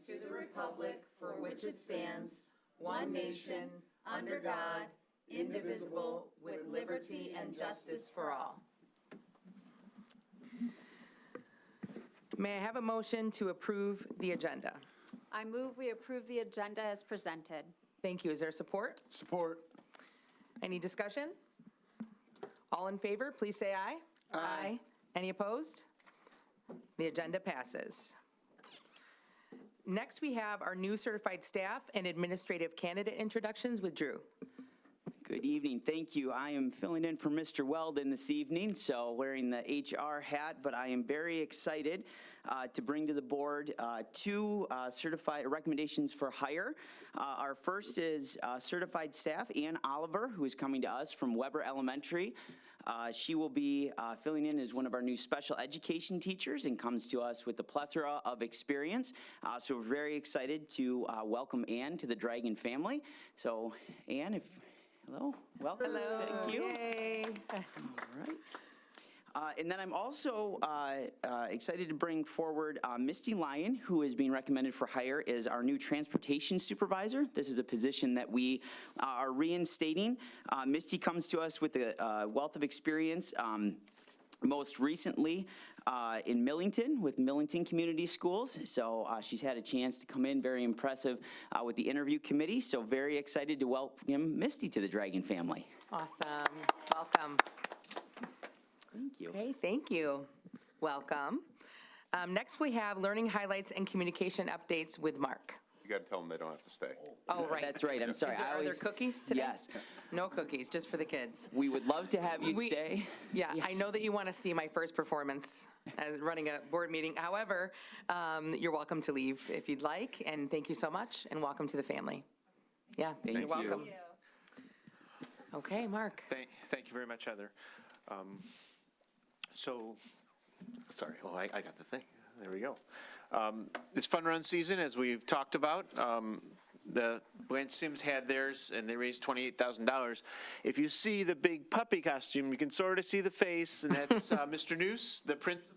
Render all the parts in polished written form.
to the republic for which it stands, one nation, under God, indivisible, with liberty and justice for all. May I have a motion to approve the agenda? I move we approve the agenda as presented. Thank you. Is there support? Support. Any discussion? All in favor, please say aye. Aye. Any opposed? The agenda passes. Next, we have our new certified staff and administrative candidate introductions with Drew. Good evening. Thank you. I am filling in for Mr. Weldon this evening, so wearing the HR hat, but I am very excited to bring to the board two certified recommendations for hire. Our first is certified staff, Ann Oliver, who is coming to us from Weber Elementary. She will be filling in as one of our new special education teachers and comes to us with a plethora of experience. So we're very excited to welcome Ann to the Dragon family. So Ann, hello, welcome. Hello. Thank you. Yay. All right. And then I'm also excited to bring forward Misty Lyon, who is being recommended for hire as our new transportation supervisor. This is a position that we are reinstating. Misty comes to us with a wealth of experience, most recently in Millington with Millington Community Schools. So she's had a chance to come in, very impressive with the interview committee. So very excited to welcome Misty to the Dragon family. Awesome. Welcome. Thank you. Okay, thank you. Welcome. Next, we have learning highlights and communication updates with Mark. You got to tell them they don't have to stay. Oh, right. That's right. I'm sorry. Are there cookies today? Yes. No cookies, just for the kids. We would love to have you stay. Yeah, I know that you want to see my first performance as running a board meeting. However, you're welcome to leave if you'd like, and thank you so much, and welcome to the family. Yeah, Thank you're welcome. you. Okay, Mark. Thank you very much, Heather. Sorry, I got the thing. There we go. It's fun run season, as we've talked about. The Blanche Sims had theirs, and they raised $28,000. If you see the big puppy costume, you can sort of see the face, and that's Mr. Noose, the principal.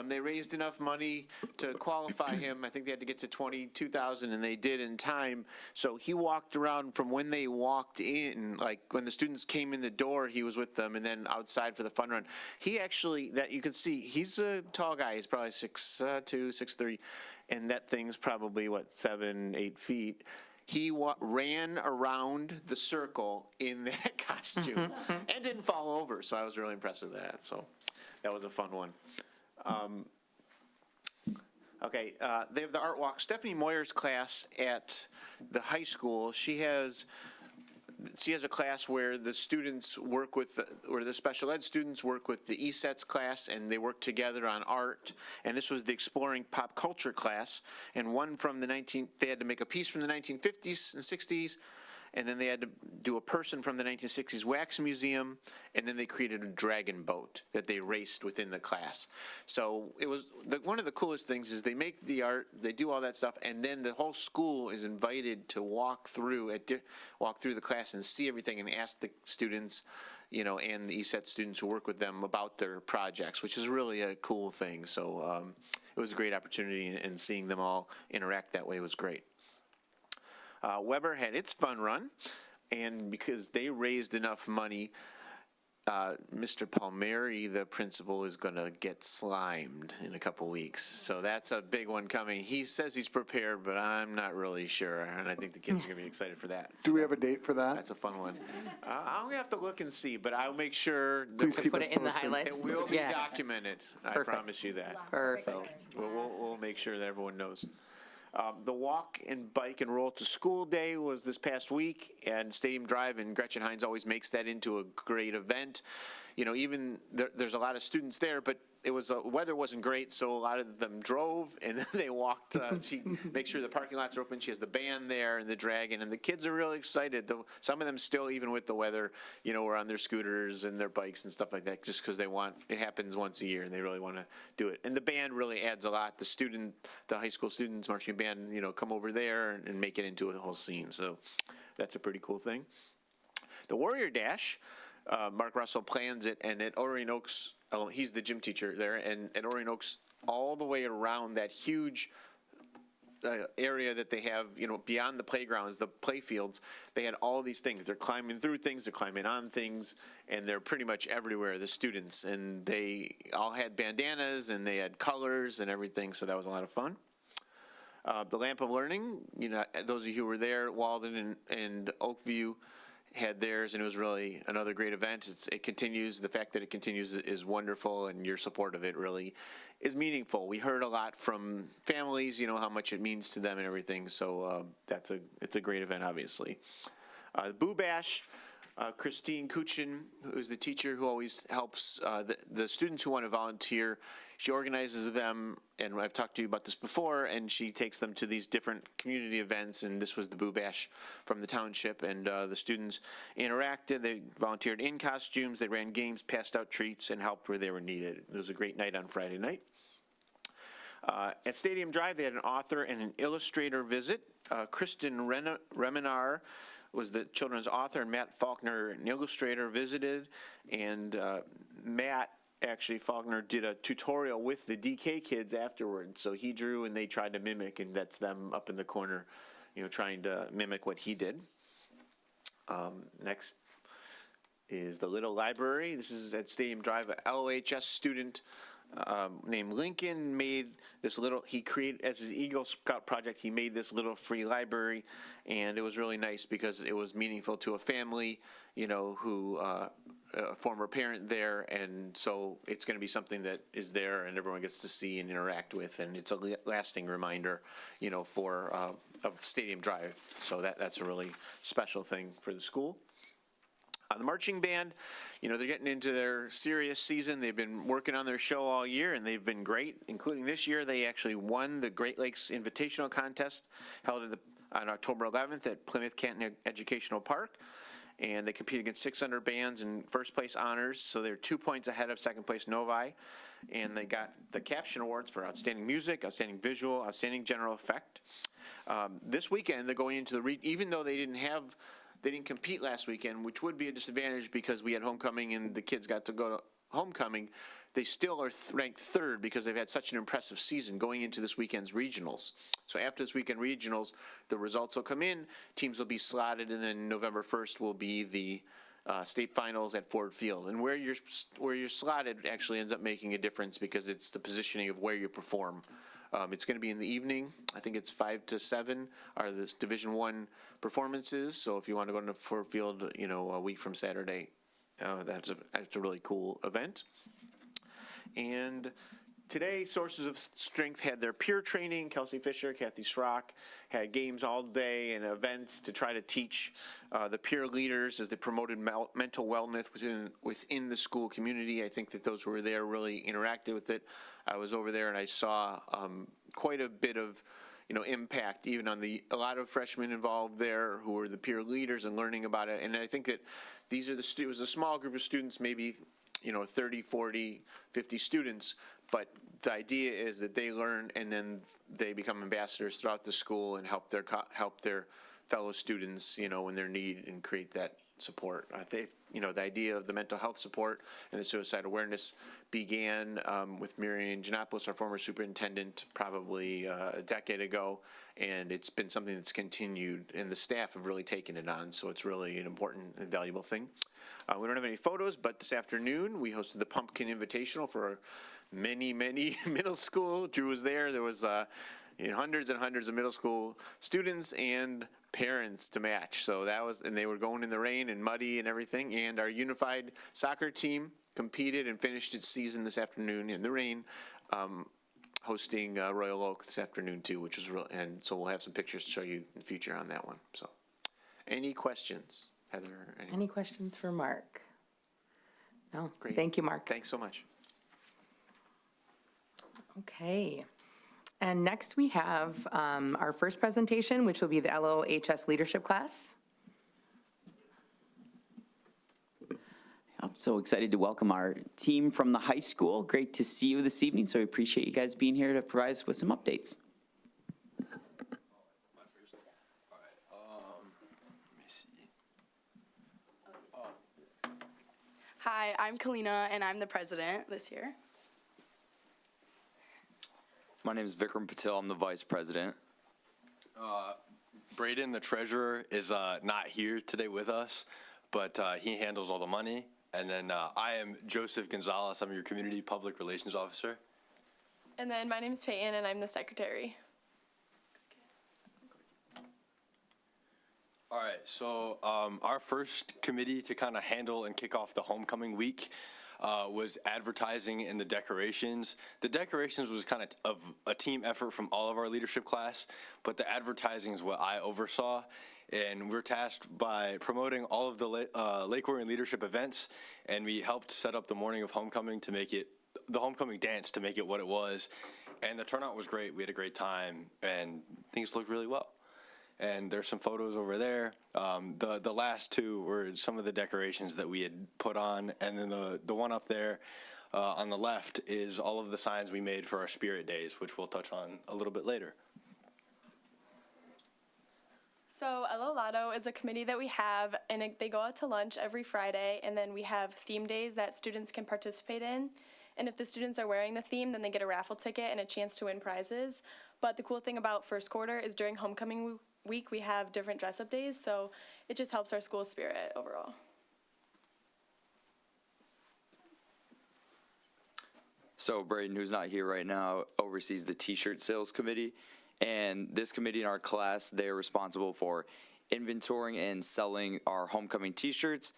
They raised enough money to qualify him. I think they had to get to $22,000, and they did in time. So he walked around from when they walked in, like when the students came in the door, he was with them, and then outside for the fun run. He actually, that you can see, he's a tall guy. He's probably 6'2", 6'3", and that thing's probably, 7, 8 feet. He ran around the circle in that costume and didn't fall over, so I was really impressed with that. So that was a fun one. Okay, they have the art walk. Stephanie Moyer's class at the high school, she has a class where the students work with, where the special ed students work with the ESETS class, and they work together on art. And this was the Exploring Pop Culture class, and one from they had to make a piece from the 1950s and 60s, and then they had to do a person from the 1960s Wax Museum, and then they created a dragon boat that they raced within the class. So it was, one of the coolest things is they make the art, they do all that stuff, and then the whole school is invited to walk through the class and see everything and ask the students, and the ESET students who work with them about their projects, which is really a cool thing. So it was a great opportunity, and seeing them all interact that way was great. Weber had its fun run, and because they raised enough money, Mr. Palmieri, the principal, is going to get slimed in a couple weeks. So that's a big one coming. He says he's prepared, but I'm not really sure, and I think the kids are going to be excited for that. Do we have a date for that? That's a fun one. I'm going to have to look and see, but I'll make sure Please that keep Put us it in the posted. highlights. it will be Yeah. documented. I Perfect. promise you that. Perfect. So we'll make sure that everyone knows. The walk and bike and roll to school day was this past week, and Stadium Drive, and Gretchen Hines always makes that into a great event. Even there's a lot of students there, but weather wasn't great, so a lot of them drove, and then they walked. She makes sure the parking lots are open. She has the band there and the dragon, and the kids are really excited. Some of them still, even with the weather, were on their scooters and their bikes and stuff like that, just because it happens once a year, and they really want to do it. And the band really adds a lot. The high school students marching band, come over there and make it into a whole scene. So that's a pretty cool thing. The Warrior Dash. Mark Russell plans it, and at Orion Oaks, he's the gym teacher there, and at Orion Oaks, all the way around that huge area that they have, beyond the playgrounds, the play fields, they had all these things. They're climbing through things, they're climbing on things, and they're pretty much everywhere, the students. And they all had bandanas, and they had colors and everything, so that was a lot of fun. The Lamp of Learning, those of you who were there, Walden and Oakview had theirs, and it was really another great event. It continues. The fact that it continues is wonderful, and your support of it really is meaningful. We heard a lot from families, how much it means to them and everything. So it's a great event, obviously. Boo Bash, Christine Kuchin, who's the teacher who always helps the students who want to volunteer. She organizes them, and I've talked to you about this before, and she takes them to these different community events, and this was the Boo Bash from the township, and the students interacted. They volunteered in costumes, they ran games, passed out treats, and helped where they were needed. It was a great night on Friday night. At Stadium Drive, they had an author and an illustrator visit. Kristen Reminar was the children's author, and Matt Faulkner, an illustrator, visited, and Matt Faulkner did a tutorial with the DK kids afterwards. So he drew and they tried to mimic, and that's them up in the corner, trying to mimic what he did. Next is the Little Library. This is at Stadium Drive. An LHS student named Lincoln made this he created, as his Eagle Scout project, he made this little free library, and it was really nice because it was meaningful to a family, who, a former parent there, and so it's going to be something that is there and everyone gets to see and interact with, and it's a lasting reminder, of Stadium Drive. So that's a really special thing for the school. The marching band, they're getting into their serious season. They've been working on their show all year, and they've been great, including this year. They actually won the Great Lakes Invitational Contest held on October 11th at Plymouth Canton Educational Park, and they competed against 600 bands in first place honors, so they're 2 points ahead of second place Novi, and they got the caption awards for outstanding music, outstanding visual, outstanding general effect. This weekend, they're going into even though they didn't compete last weekend, which would be a disadvantage because we had homecoming and the kids got to go to homecoming, they still are ranked third because they've had such an impressive season going into this weekend's regionals. So after this weekend regionals, the results will come in, teams will be slotted, and then November 1st will be the state finals at Ford Field. And where you're slotted actually ends up making a difference because it's the positioning of where you perform. It's going to be in the evening. I think it's 5 to 7 are the Division I performances. So if you want to go to Ford Field, a week from Saturday, that's a really cool event. And today, Sources of Strength had their peer training. Kelsey Fisher, Kathy Schrock had games all day and events to try to teach the peer leaders as they promoted mental wellness within the school community. I think that those who were there really interacted with it. I was over there and I saw quite a bit of impact even on a lot of freshmen involved there who were the peer leaders and learning about it. And I think that it was a small group of students, maybe 30, 40, 50 students, but the idea is that they learn and then they become ambassadors throughout the school and help their fellow students, when they're needed, and create that support. I think, the idea of the mental health support and the suicide awareness began with Marion Giannopoulos, our former superintendent, probably a decade ago, and it's been something that's continued, and the staff have really taken it on, so it's really an important and valuable thing. We don't have any photos, but this afternoon we hosted the Pumpkin Invitational for many middle school. Drew was there. There was hundreds and hundreds of middle school students and parents to match. So and they were going in the rain and muddy and everything. And our unified soccer team competed and finished its season this afternoon in the rain, hosting Royal Oak this afternoon too, which was real. And so we'll have some pictures to show you in the future on that one. So, any questions, Heather? Any questions for Mark? No. Great. Thank you, Mark. Thanks so much. Okay. And next we have our first presentation, which will be the LOHS leadership class. I'm so excited to welcome our team from the high school. Great to see you this evening, so we appreciate you guys being here to provide us with some updates. Hi, I'm Kalina, and I'm the president this year. My name is Vikram Patil. I'm the vice president. Braden, the treasurer, is not here today with us, but he handles all the money. And then I am Joseph Gonzalez. I'm your community public relations officer. And then my name's Peyton, and I'm the secretary. All right, so our first committee to kind of handle and kick off the homecoming week was advertising and the decorations. The decorations was kind of a team effort from all of our leadership class, but the advertising is what I oversaw. And we're tasked by promoting all of the Lake Orion leadership events, and we helped set up the morning of homecoming to make it, the homecoming dance to make it what it was. And the turnout was great. We had a great time, and things looked really well. And there's some photos over there. The last two were some of the decorations that we had put on, and then the one up there on the left is all of the signs we made for our Spirit Days, which we'll touch on a little bit later. So LO Lotto is a committee that we have, and they go out to lunch every Friday, and then we have theme days that students can participate in. And if the students are wearing the theme, then they get a raffle ticket and a chance to win prizes. But the cool thing about first quarter is during homecoming week, we have different dress-up days, so it just helps our school spirit overall. So Braden, who's not here right now, oversees the T-shirt sales committee. And this committee in our class, they're responsible for inventorying and selling our homecoming T-shirts.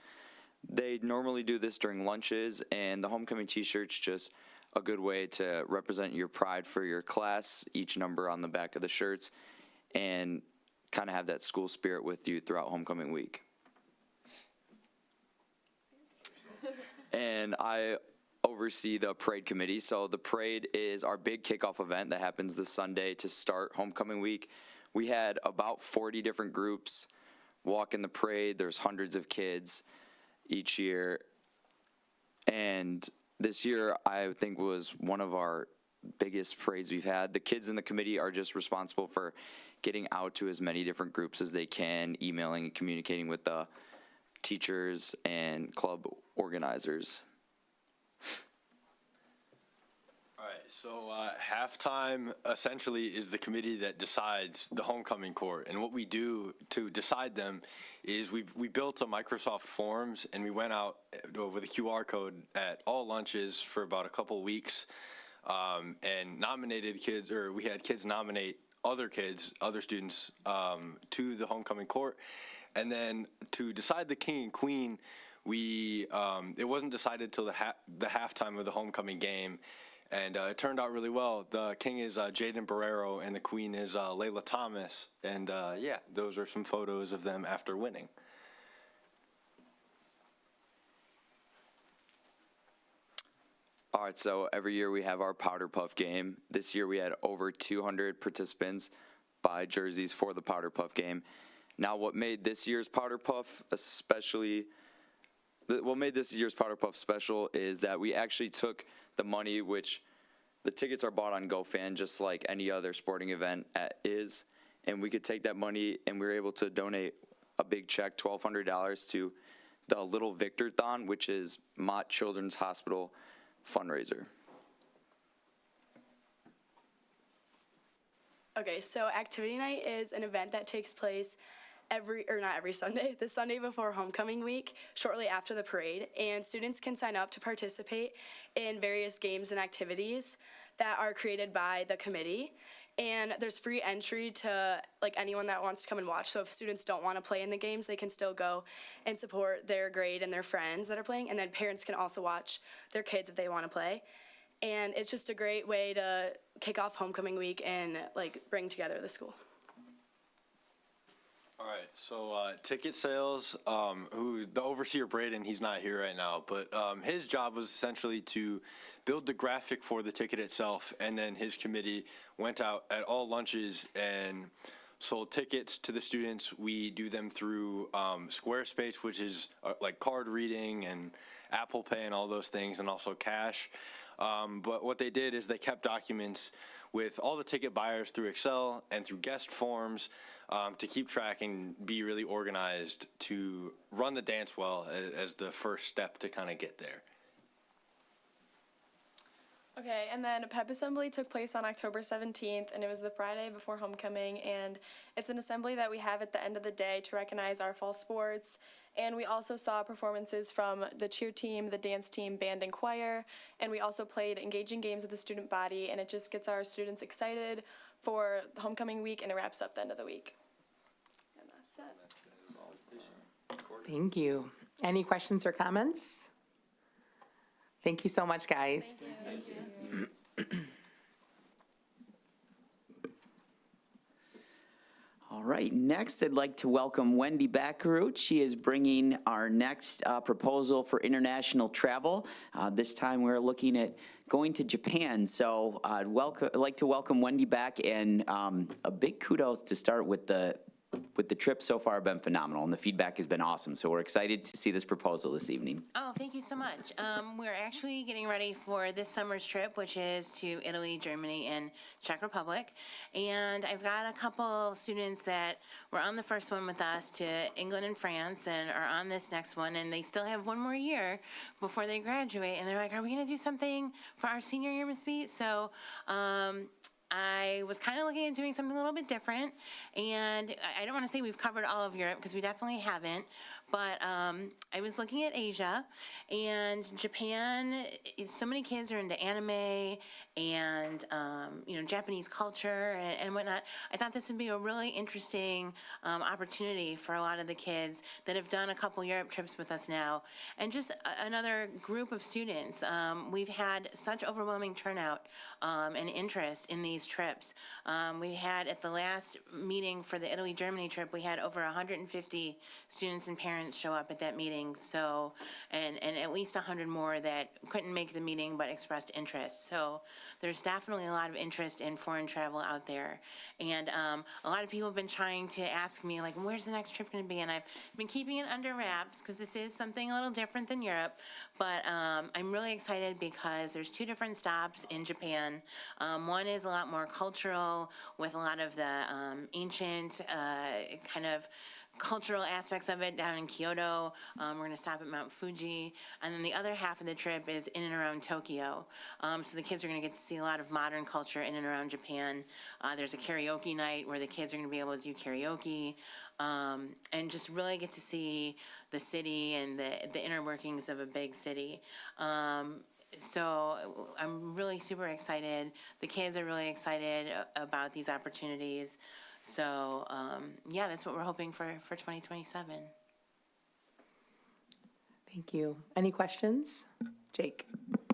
They normally do this during lunches, and the homecoming T-shirt's just a good way to represent your pride for your class, each number on the back of the shirts, and kind of have that school spirit with you throughout homecoming week. And I oversee the parade committee. So the parade is our big kickoff event that happens this Sunday to start homecoming week. We had about 40 different groups walk in the parade. There's hundreds of kids each year. And this year, I think, was one of our biggest parades we've had. The kids in the committee are just responsible for getting out to as many different groups as they can, emailing and communicating with the teachers and club organizers. All right, so halftime essentially is the committee that decides the homecoming court. And what we do to decide them is we built a Microsoft Forms, and we went out with a QR code at all lunches for about a couple weeks and nominated kids, or we had kids nominate other kids, other students to the homecoming court. And then to decide the king and queen, it wasn't decided till the halftime of the homecoming game. And it turned out really well. The king is Jaden Barrero, and the queen is Layla Thomas. And yeah, those are some photos of them after winning. All right, so every year we have our Powder Puff game. This year we had over 200 participants buy jerseys for the Powder Puff game. Now, what made this year's Powder Puff special is that we actually took the money, which the tickets are bought on GoFan just like any other sporting event is, and we could take that money and we were able to donate a big check, $1,200, to the Little Victor-thon, which is Mott Children's Hospital fundraiser. Okay, so activity night is an event that takes place not every Sunday, the Sunday before homecoming week, shortly after the parade, and students can sign up to participate in various games and activities that are created by the committee. And there's free entry to anyone that wants to come and watch. So if students don't want to play in the games, they can still go and support their grade and their friends that are playing. And then parents can also watch their kids if they want to play. And it's just a great way to kick off homecoming week and bring together the school. All right, so ticket sales, the overseer Braden, he's not here right now, but his job was essentially to build the graphic for the ticket itself, and then his committee went out at all lunches and sold tickets to the students. We do them through Squarespace, which is like card reading and Apple Pay and all those things, and also cash. But what they did is they kept documents with all the ticket buyers through Excel and through guest forms to keep track and be really organized to run the dance well as the first step to kind of get there. Okay, and then Pep Assembly took place on October 17th, and it was the Friday before homecoming, and it's an assembly that we have at the end of the day to recognize our fall sports, and we also saw performances from the cheer team, the dance team, band, and choir, and we also played engaging games with the student body, and it just gets our students excited for the homecoming week, and it wraps up the end of the week. And that's it. Thank you. Any questions or comments? Thank you so much, guys. All right, next I'd like to welcome Wendy Baccaroot. She is bringing our next proposal for international travel. This time we're looking at going to Japan. So I'd like to welcome Wendy back, and a big kudos to start with the trip so far have been phenomenal, and the feedback has been awesome. So we're excited to see this proposal this evening. Oh, thank you so much. We're actually getting ready for this summer's trip, which is to Italy, Germany, and Czech Republic. And I've got a couple students that were on the first one with us to England and France and are on this next one, and they still have one more year before they graduate. And they're like, are we going to do something for our senior year, Miss Beat? So I was kind of looking at doing something a little bit different, and I don't want to say we've covered all of Europe because we definitely haven't, but I was looking at Asia, and Japan, so many kids are into anime and, Japanese culture and whatnot. I thought this would be a really interesting opportunity for a lot of the kids that have done a couple Europe trips with us now, and just another group of students. We've had such overwhelming turnout and interest in these trips. We had, at the last meeting for the Italy-Germany trip, we had over 150 students and parents show up at that meeting, so, and at least 100 more that couldn't make the meeting but expressed interest. So there's definitely a lot of interest in foreign travel out there. And a lot of people have been trying to ask me, like, where's the next trip going to be? And I've been keeping it under wraps because this is something a little different than Europe. But I'm really excited because there's 2 different stops in Japan. One is a lot more cultural with a lot of the ancient kind of cultural aspects of it down in Kyoto. We're going to stop at Mount Fuji. And then the other half of the trip is in and around Tokyo. So the kids are going to get to see a lot of modern culture in and around Japan. There's a karaoke night where the kids are going to be able to do karaoke and just really get to see the city and the inner workings of a big city. So I'm really super excited. The kids are really excited about these opportunities. So, yeah, that's what we're hoping for 2027. Thank you. Any questions? Jake?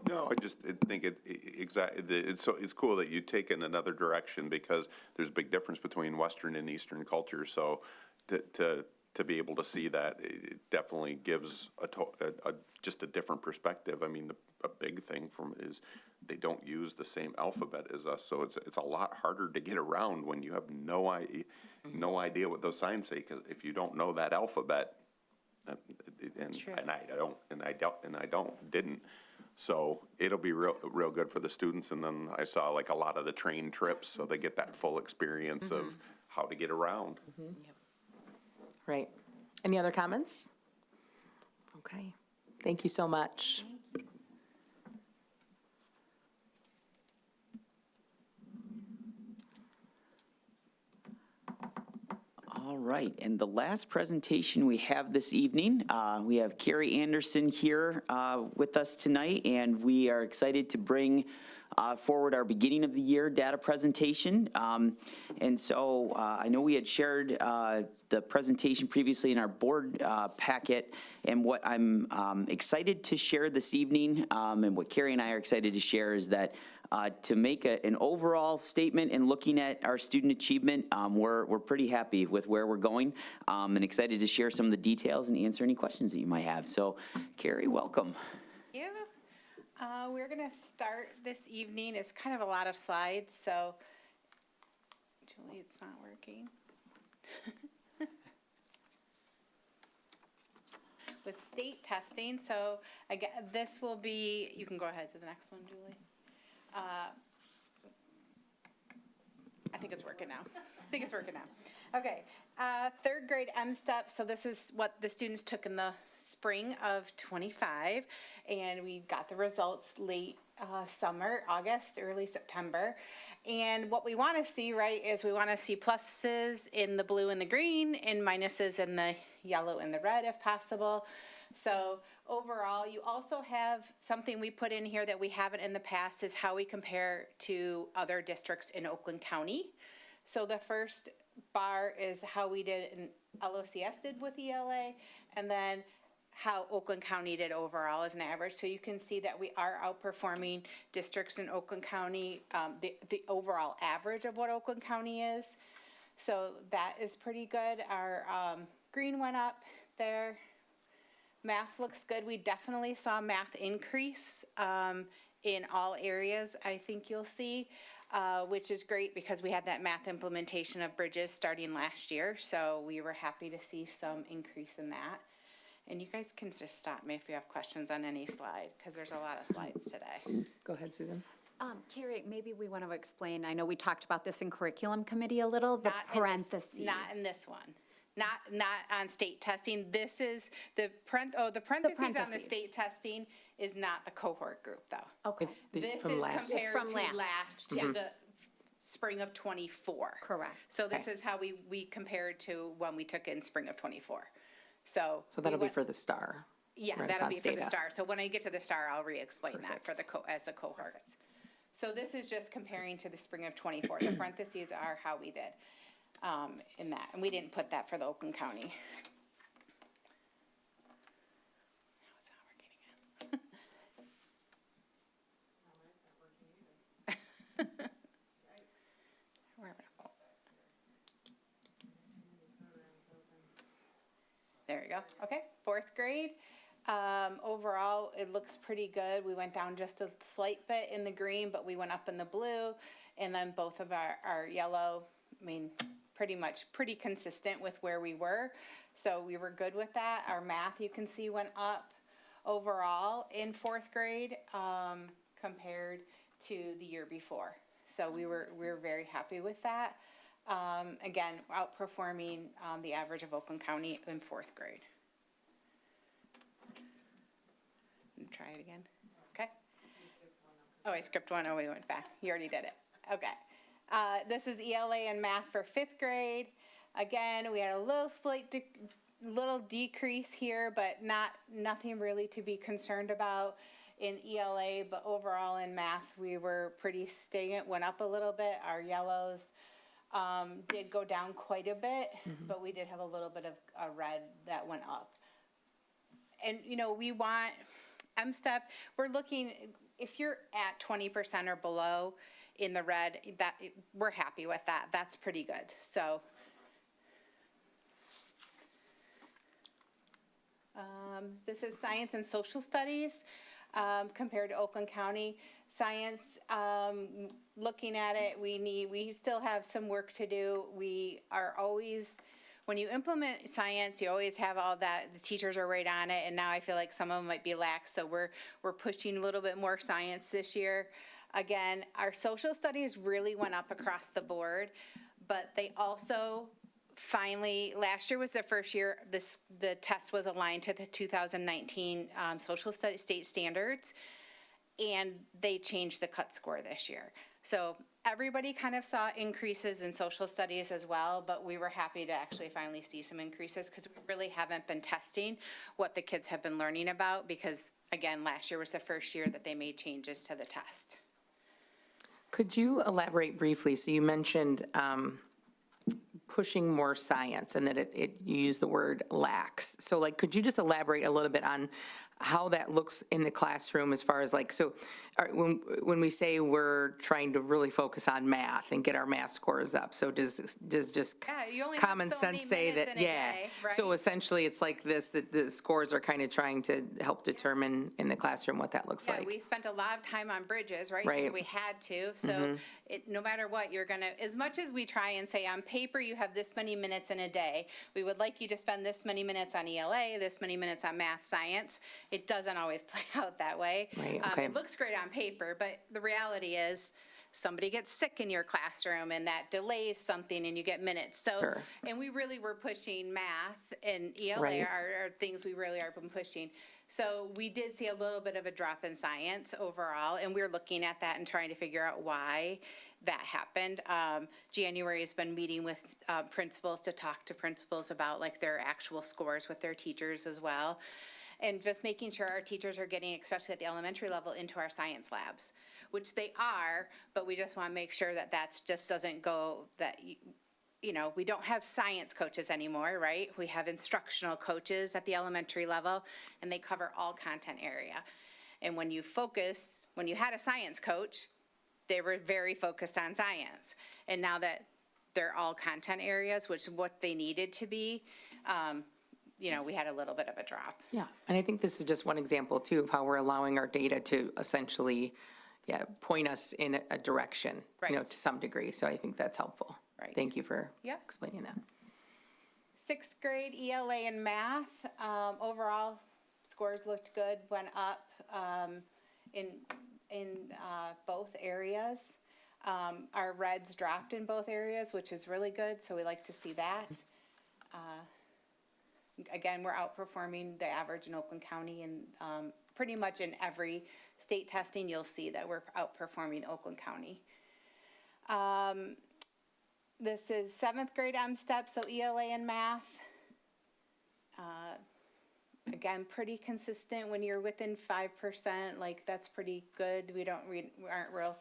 No, I just think it's cool that you take in another direction because there's a big difference between Western and Eastern culture. So to be able to see that, it definitely gives just a different perspective. I mean, a big thing is they don't use the same alphabet as us, so it's a lot harder to get around when you have no idea what those signs say. Because if you don't know that alphabet, didn't. So it'll be real good for the students. And then I saw like a lot of the train trips, so they get that full experience of how to get around. Yep. Right. Any other comments? Okay. Thank you so much. All right, and the last presentation we have this evening, we have Carrie Anderson here with us tonight, and we are excited to bring forward our beginning of the year data presentation. And so I know we had shared the presentation previously in our board packet, and what I'm excited to share this evening, and what Carrie and I are excited to share is that to make an overall statement in looking at our student achievement, we're pretty happy with where we're going, and excited to share some of the details and answer any questions that you might have. So, Carrie, welcome. Thank you. We're going to start this evening. It's kind of a lot of slides, so Julie, it's not working. With state testing, so again, this will be, you can go ahead to the next one, Julie. I think it's working now. Okay. Third third grade M-STEP, so this is what the students took in the spring of '25, and we got the results late summer, August, early September. And what we want to see, right, is we want to see pluses in the blue and the green and minuses in the yellow and the red if possible. So overall, you also have something we put in here that we haven't in the past is how we compare to other districts in Oakland County. So the first bar is how we did and LOCS did with ELA, and then how Oakland County did overall as an average. So you can see that we are outperforming districts in Oakland County, the overall average of what Oakland County is. So that is pretty good. Our green went up there. Math looks good. We definitely saw math increase in all areas, I think you'll see, which is great because we had that math implementation of Bridges starting last year. So we were happy to see some increase in that. And you guys can just stop me if you have questions on any slide, because there's a lot of slides today. Go ahead, Susan. Carrie, maybe we want to explain, I know we talked about this in curriculum committee a little, the parentheses. Not in this one. Not on state testing. This is the parentheses on the parentheses. state testing is not the cohort group, though. Okay, This from is last. It's compared from to last. last, to the spring of '24. Correct. So this is how we compared to when we took in spring of '24. So That'll be for the star. yeah, Renaissance that'll be for the data. star. So when I get to the star, I'll re-explain that for the as a cohort. So this is just comparing to the spring of '24. The parentheses are how we did in that, and we didn't put that for the Oakland County. Now it's not working again. Where am I? Oh. There we go. Okay, fourth grade. Overall, it looks pretty good. We went down just a slight bit in the green, but we went up in the blue. And then both of our yellow, I mean, pretty consistent with where we were. So we were good with that. Our math, you can see, went up overall in fourth grade compared to the year before. So we were very happy with that. Again, outperforming the average of Oakland County in fourth grade. Try it again. Okay. Oh, I skipped one. Oh, we went back. You already did it. Okay. This is ELA and math for fifth grade. Again, we had a little little decrease here, but nothing really to be concerned about in ELA. But overall in math, we were pretty stagnant. Went up a little bit. Our yellows did go down quite a bit, but we did have a little bit of a red that went up. And we want M-STEP. We're looking, if you're at 20% or below in the red, that we're happy with that. That's pretty good. So this is science and social studies compared to Oakland County. Science, looking at it, we still have some work to do. We are always, when you implement science, you always have all that, the teachers are right on it, and now I feel like some of them might be lax, so we're pushing a little bit more science this year. Again, our social studies really went up across the board, but they also finally, last year was the first year the test was aligned to the 2019 social studies state standards, and they changed the cut score this year. So everybody kind of saw increases in social studies as well, but we were happy to actually finally see some increases because we really haven't been testing what the kids have been learning about because, again, last year was the first year that they made changes to the test. Could you elaborate briefly? So you mentioned pushing more science and that you use the word lax. So could you just elaborate a little bit on how that looks in the classroom as far as when we say we're trying to really focus on math and get our math scores up, so does just you only have common so sense many say minutes that, in a day, right? So essentially it's like this, that the scores are kind of trying to help determine in the classroom what that looks like? Yeah, we spent a lot of time on Bridges, right? Right. Because we had to, so no matter what, you're gonna, as much as we try and say on paper you have this many minutes in a day, we would like you to spend this many minutes on ELA, this many minutes on math science. It doesn't always play out that way. Right, okay. It looks great on paper, but the reality is somebody gets sick in your classroom and that delays something and you get minutes. So, Sure. and we really were pushing math and ELA Right. are things we really are been pushing. So we did see a little bit of a drop in science overall, and we're looking at that and trying to figure out why that happened. January has been meeting with principals to talk to principals about like their actual scores with their teachers as well. And just making sure our teachers are getting, especially at the elementary level, into our science labs, which they are, but we just want to make sure that that's just doesn't go, that you know, we don't have science coaches anymore, right? We have instructional coaches at the elementary level, and they cover all content area. And when you had a science coach, they were very focused on science. And now that they're all content areas, which is what they needed to be, you know, we had a little bit of a drop. Yeah, and I think this is just one example too of how we're allowing our data to essentially, point us in a direction, you know, Right. to some degree. So I think that's helpful. Right. Thank you for Yep. explaining that. Sixth grade ELA and math, overall scores looked good, went up in both areas. Our reds dropped in both areas, which is really good, so we like to see that. Again, we're outperforming the average in Oakland County, and pretty much in every state testing, you'll see that we're outperforming Oakland County. This is seventh grade M-STEP, so ELA and math. Again, pretty consistent when you're within 5%, like that's pretty good. We aren't real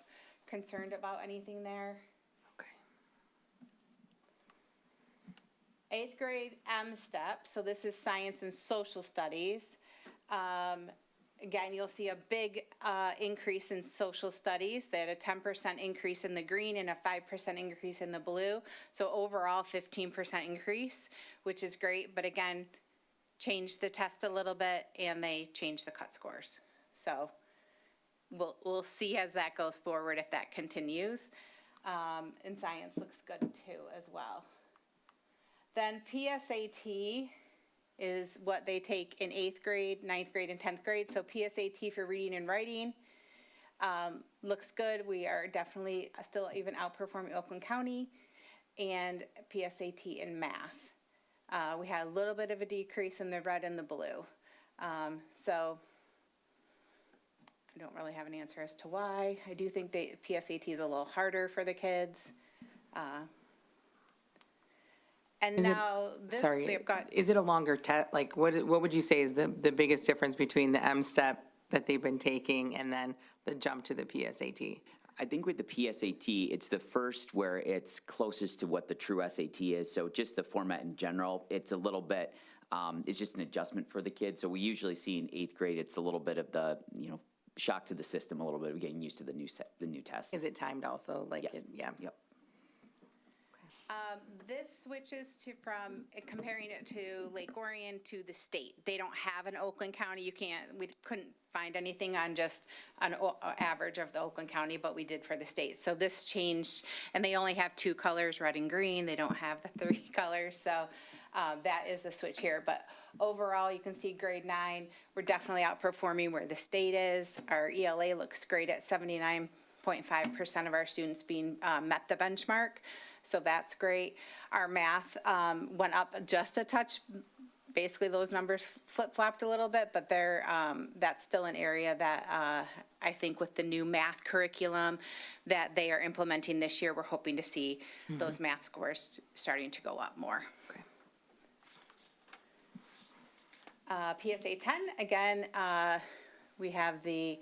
concerned about anything there. Okay. Eighth grade M-STEP, so this is science and social studies. Again, you'll see a big increase in social studies. They had a 10% increase in the green and a 5% increase in the blue. So overall, 15% increase, which is great. But again, changed the test a little bit and they changed the cut scores. So we'll see as that goes forward if that continues. And science looks good too as well. Then PSAT is what they take in 8th grade, 9th grade, and 10th grade. So PSAT for reading and writing looks good. We are definitely still even outperforming Oakland County, and PSAT in math. We had a little bit of a decrease in the red and the blue. So I don't really have an answer as to why. I do think PSAT is a little harder for the kids. And Is it- now this, Sorry, they've got, is it a longer test? Like, what would you say is the biggest difference between the M-STEP that they've been taking and then the jump to the PSAT? I think with the PSAT, it's the first where it's closest to what the true SAT is. So just the format in general, it's a little bit, it's just an adjustment for the kids. So we usually see in 8th grade, it's a little bit of the, shock to the system, a little bit of getting used to the new test. Is it timed also? Like, Yes. Yeah. Yep. this switches from comparing it to Lake Orion to the state. They don't have an Oakland County. We couldn't find anything on just an average of the Oakland County, but we did for the state. So this changed, and they only have 2 colors, red and green. They don't have the 3 colors. So that is a switch here. But overall, you can see grade 9, we're definitely outperforming where the state is. Our ELA looks great at 79.5% of our students being met the benchmark. So that's great. Our math went up just a touch. Basically, those numbers flip-flopped a little bit, but that's still an area that I think with the new math curriculum that they are implementing this year, we're hoping to see those math scores starting to go up more. Okay. PSA 10, again, we have the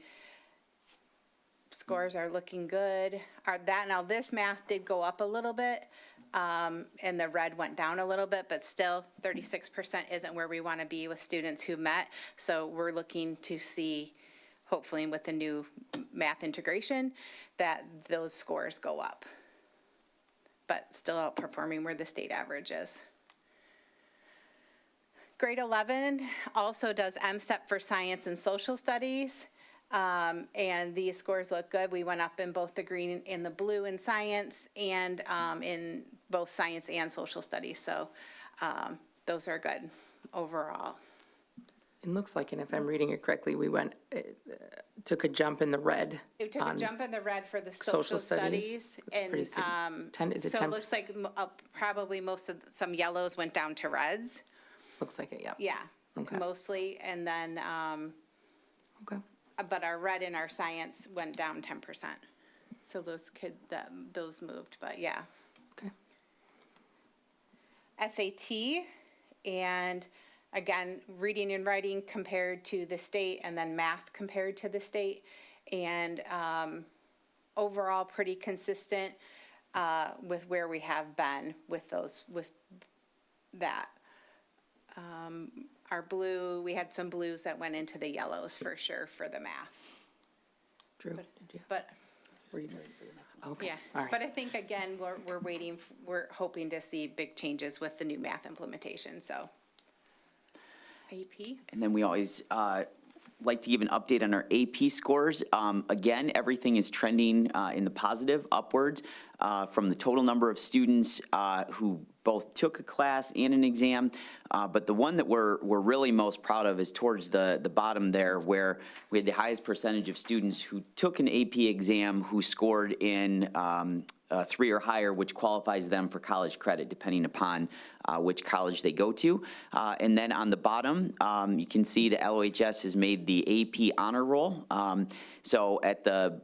scores are looking good. Now this math did go up a little bit, and the red went down a little bit, but still 36% isn't where we want to be with students who met. So we're looking to see, hopefully with the new math integration, that those scores go up. But still outperforming where the state average is. Grade 11 also does M-STEP for science and social studies. And these scores look good. We went up in both the green and the blue in science and in both science and social studies. So those are good overall. It looks like, and if I'm reading it correctly, we took a jump in the red. It took a on jump in the red for the social social studies. studies. That's pretty And, is it so 10? it looks like probably some yellows went down to reds. Looks like it, yeah. Yeah, Okay. mostly. And then, Okay. but our red and our science went down 10%. So those moved, but yeah. Okay. SAT, and again, reading and writing compared to the state, and then math compared to the state. And overall, pretty consistent with where we have been with that. Our blue, we had some blues that went into the yellows for sure for the math. Drew, did you? But Were you ready for the next one? Okay. yeah, All right. but I think again, we're hoping to see big changes with the new math implementation, so. AP? And then we always like to give an update on our AP scores. Again, everything is trending in the positive, upwards, from the total number of students who both took a class and an exam. But the one that we're really most proud of is towards the bottom there, where we had the highest percentage of students who took an AP exam who scored in 3 or higher, which qualifies them for college credit, depending upon which college they go to. And then on the bottom, you can see the LOHS has made the AP honor roll. So at the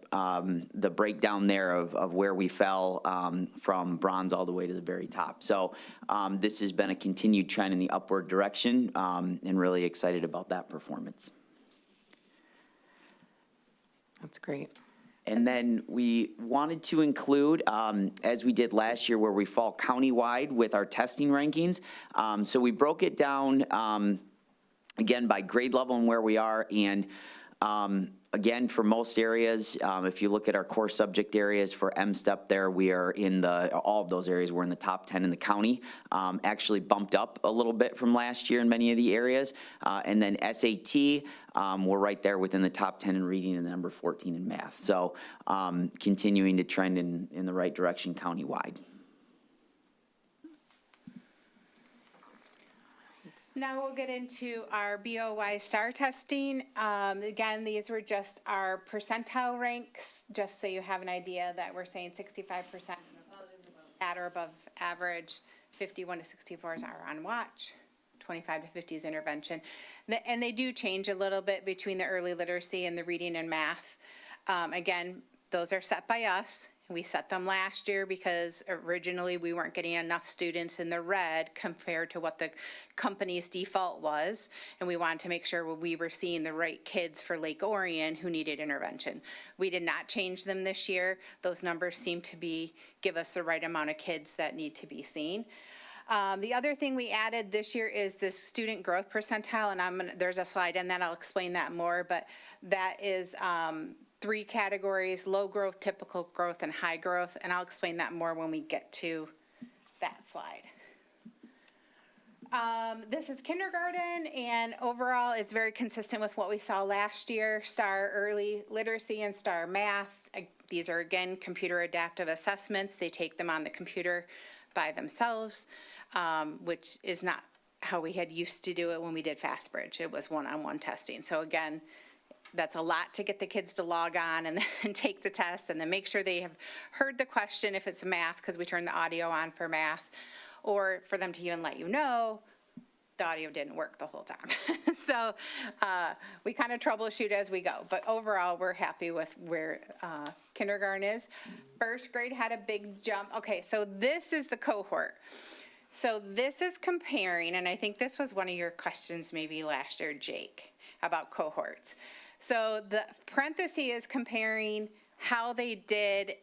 breakdown there of where we fell from bronze all the way to the very top. So this has been a continued trend in the upward direction, and really excited about that performance. That's great. And then we wanted to include, as we did last year, where we fall countywide with our testing rankings. So we broke it down, again, by grade level and where we are. And again, for most areas, if you look at our core subject areas for M-STEP there, we are in all of those areas, we're in the top 10 in the county. Actually bumped up a little bit from last year in many of the areas. And then SAT, we're right there within the top 10 in reading and the number 14 in math. So continuing to trend in the right direction countywide. Now we'll get into our BOY star testing. Again, these were just our percentile ranks, just so you have an idea that we're saying 65% at or above average, 51 to 64 is our on watch, 25 to 50 is intervention. And they do change a little bit between the early literacy and the reading and math. Again, those are set by us. We set them last year because originally we weren't getting enough students in the red compared to what the company's default was. And we wanted to make sure we were seeing the right kids for Lake Orion who needed intervention. We did not change them this year. Those numbers seem to give us the right amount of kids that need to be seen. The other thing we added this year is this student growth percentile, and there's a slide in that, I'll explain that more, but that is 3 categories: low growth, typical growth, and high growth, and I'll explain that more when we get to that slide. This is kindergarten, and overall it's very consistent with what we saw last year. Star early literacy and star math. These are, again, computer adaptive assessments. They take them on the computer by themselves, which is not how we had used to do it when we did FastBridge. It was one-on-one testing. So again, that's a lot to get the kids to log on and then take the test and then make sure they have heard the question if it's math, because we turn the audio on for math, or for them to even let you know the audio didn't work the whole time. So we kind of troubleshoot as we go. But overall, we're happy with where kindergarten is. First grade had a big jump. Okay, so this is the cohort. So this is comparing, and I think this was one of your questions maybe last year, Jake, about cohorts. So the parenthesis is comparing how they did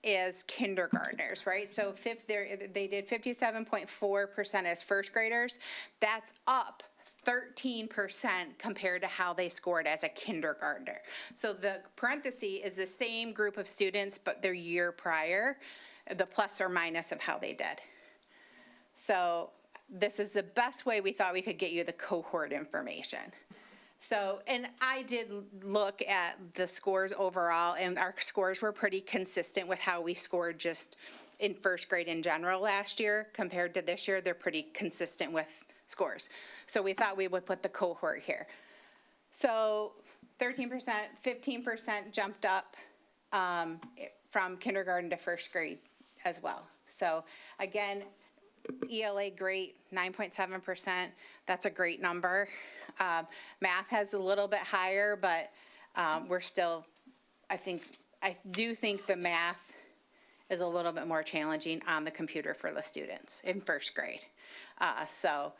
as kindergartners, right? So they did 57.4% as first graders. That's up 13% compared to how they scored as a kindergartner. So the parenthesis is the same group of students, but their year prior, the plus or minus of how they did. So this is the best way we thought we could get you the cohort information. So, and I did look at the scores overall, and our scores were pretty consistent with how we scored just in first grade in general last year compared to this year. They're pretty consistent with scores. So we thought we would put the cohort here. So 13%, 15% jumped up from kindergarten to first grade as well. So again, ELA great, 9.7%. That's a great number. Math has a little bit higher, but we're still, I do think the math is a little bit more challenging on the computer for the students in first grade. So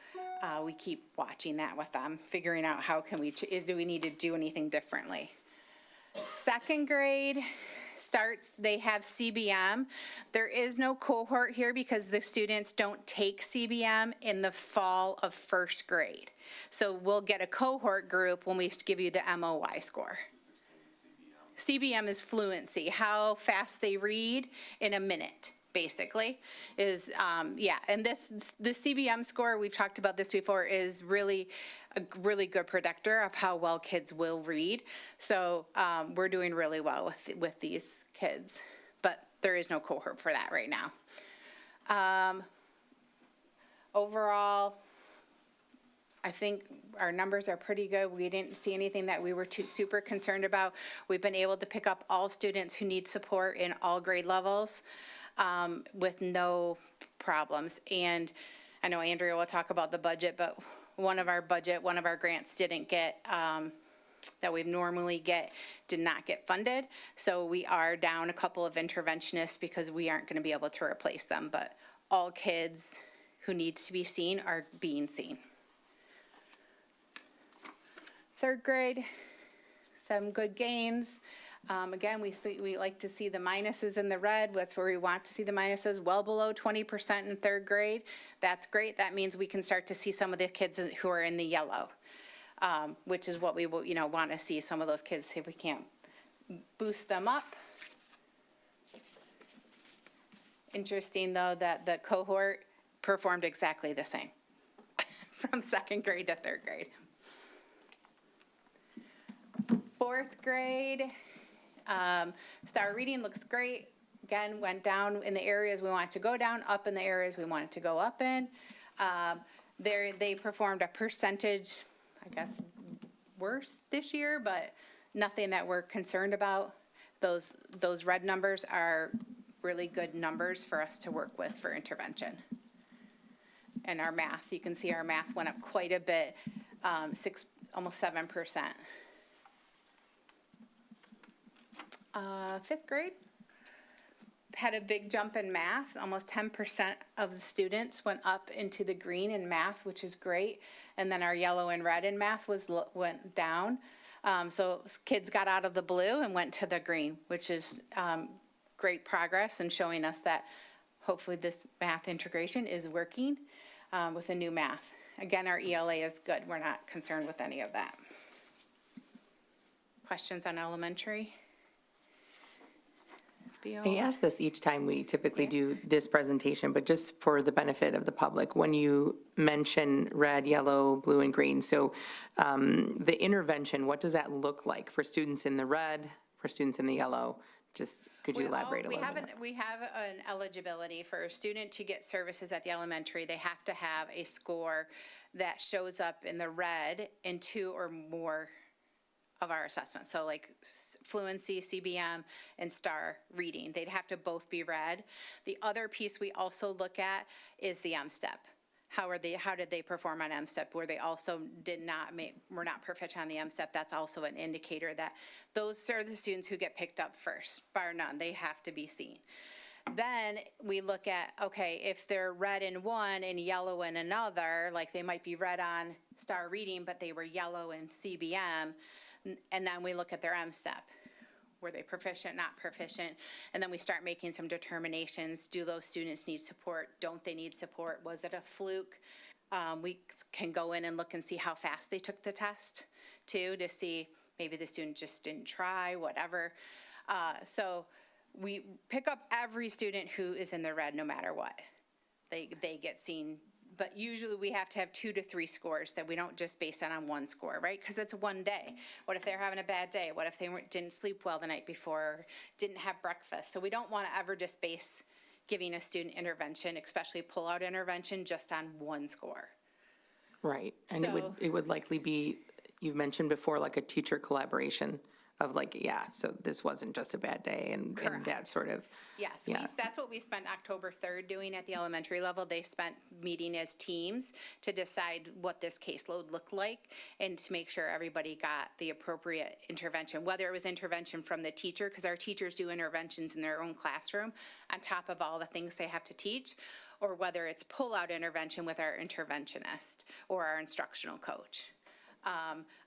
we keep watching that with them, figuring out how can we, do we need to do anything differently. Second grade starts, they have CBM. There is no cohort here because the students don't take CBM in the fall of first grade. So we'll get a cohort group when we give you the MOY score. CBM is fluency, how fast they read in a minute, basically, is, yeah. And the CBM score, we've talked about this before, is really a really good predictor of how well kids will read. So we're doing really well with these kids, but there is no cohort for that right now. Overall, I think our numbers are pretty good. We didn't see anything that we were super concerned about. We've been able to pick up all students who need support in all grade levels with no problems. And I know Andrea will talk about the budget, but one of our grants didn't get, that we normally get, did not get funded. So we are down a couple of interventionists because we aren't going to be able to replace them. But all kids who need to be seen are being seen. Third grade, some good gains. Again, we like to see the minuses in the red. That's where we want to see the minuses, well below 20% in third grade. That's great. That means we can start to see some of the kids who are in the yellow, which is what we will, want to see, some of those kids, see if we can't boost them up. Interesting, though, that the cohort performed exactly the same from second grade to third grade. Fourth grade, star reading looks great. Again, went down in the areas we want to go down, up in the areas we wanted to go up in. They performed a percentage, I guess, worse this year, but nothing that we're concerned about. Those red numbers are really good numbers for us to work with for intervention. And our math, you can see our math went up quite a bit, almost 7%. Fifth grade had a big jump in math. Almost 10% of the students went up into the green in math, which is great. And then our yellow and red in math went down. So kids got out of the blue and went to the green, which is great progress and showing us that hopefully this math integration is working with the new math. Again, our ELA is good. We're not concerned with any of that. Questions on elementary? I ask this each time we typically do this presentation, but just for the benefit of the public, when you mention red, yellow, blue, and green, so the intervention, what does that look like for students in the red, for students in the yellow? Just, could you elaborate a little bit? We have an eligibility for a student to get services at the elementary. They have to have a score that shows up in the red in 2 or more of our assessments. So like fluency, CBM, and STAR reading. They'd have to both be red. The other piece we also look at is the M-STEP. How did they perform on M-STEP? Where they also were not proficient on the M-STEP. That's also an indicator that those are the students who get picked up first, bar none. They have to be seen. Then we look at, okay, if they're red in one and yellow in another, like they might be red on STAR reading, but they were yellow in CBM, and then we look at their M-STEP. Were they proficient, not proficient? And then we start making some determinations. Do those students need support? Don't they need support? Was it a fluke? We can go in and look and see how fast they took the test, too, to see maybe the student just didn't try, whatever. So we pick up every student who is in the red no matter what. They get seen. But usually we have to have 2 to 3 scores that we don't just base it on one score, right? Because it's one day. What if they're having a bad day? What if they didn't sleep well the night before, didn't have breakfast? So we don't want to ever just base giving a student intervention, especially pull-out intervention, just on one score. Right, and So- it would likely be, you've mentioned before, like a teacher collaboration of like, yeah, so this wasn't just a bad day and that sort of. Yes, Yeah. that's what we spent October 3rd doing at the elementary level. They spent meeting as teams to decide what this caseload looked like and to make sure everybody got the appropriate intervention, whether it was intervention from the teacher, because our teachers do interventions in their own classroom on top of all the things they have to teach, or whether it's pull-out intervention with our interventionist or our instructional coach.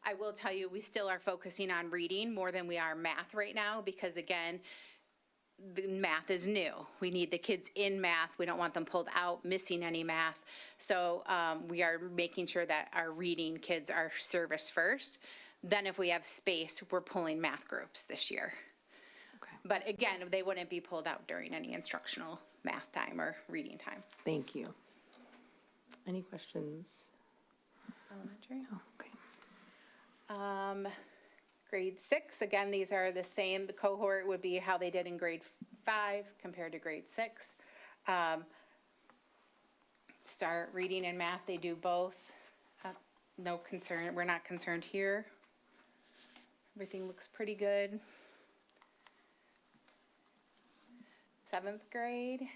I will tell you, we still are focusing on reading more than we are math right now, because again, the math is new. We need the kids in math. We don't want them pulled out, missing any math. So we are making sure that our reading kids are serviced first. Then if we have space, we're pulling math groups this year. Okay. But again, they wouldn't be pulled out during any instructional math time or reading time. Thank you. Any questions? Elementary? Okay. Grade 6, again, these are the same. The cohort would be how they did in grade 5 compared to grade 6. Start reading and math, they do both. No concern, we're not concerned here. Everything looks pretty good. 7th grade,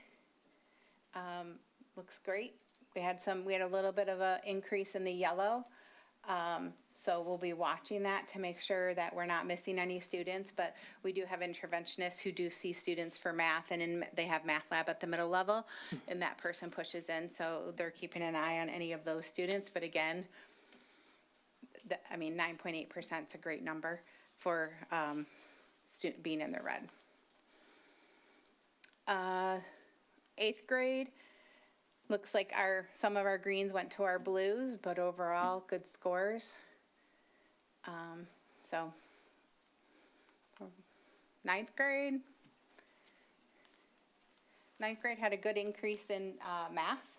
looks great. We had a little bit of a increase in the yellow. So we'll be watching that to make sure that we're not missing any students, but we do have interventionists who do see students for math, and they have math lab at the middle level, and that person pushes in, so they're keeping an eye on any of those students. But again, 9.8% is a great number for student being in the red. 8th grade, looks like some of our greens went to our blues, but overall, good scores. So, 9th grade. 9th grade had a good increase in math,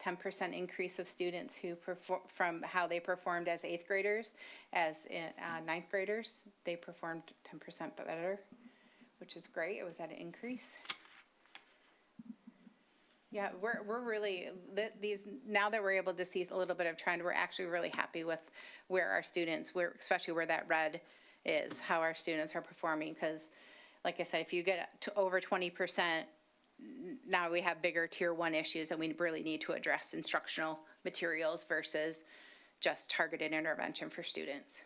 10% increase of students who from how they performed as 8th graders. As 9th graders, they performed 10% better, which is great. It was at an increase. Yeah, we're really, now that we're able to see a little bit of trend, we're actually really happy with where our students, especially where that red is, how our students are performing. Because, like I said, if you get to over 20%, now we have bigger tier 1 issues, and we really need to address instructional materials versus just targeted intervention for students.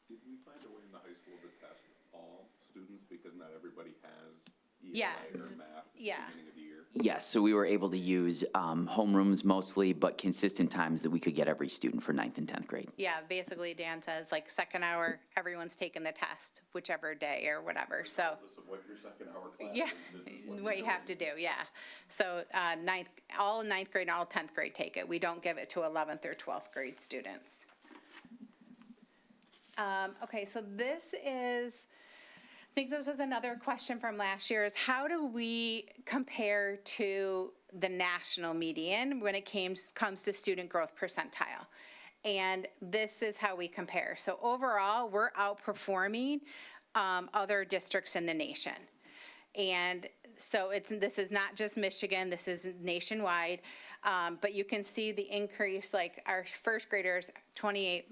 Did we find a way in the high school to test all students, because not everybody has Yeah. ELA or math at the Yeah. beginning of the year? Yes, so we were able to use homerooms mostly, but consistent times that we could get every student for 9th and 10th grade. Yeah, basically Dan says, like, second hour, everyone's taking the test, whichever day or whatever, so. Regardless of what your second hour class Yeah, is, this is what you have to do, yeah. So all 9th grade and all 10th grade take it. We don't give it to 11th or 12th grade students. Okay, so this is, I think this was another question from last year, is how do we compare to the national median when it comes to student growth percentile? And this is how we compare. So overall, we're outperforming other districts in the nation. And so this is not just Michigan, this is nationwide, but you can see the increase, like our first graders, 28%,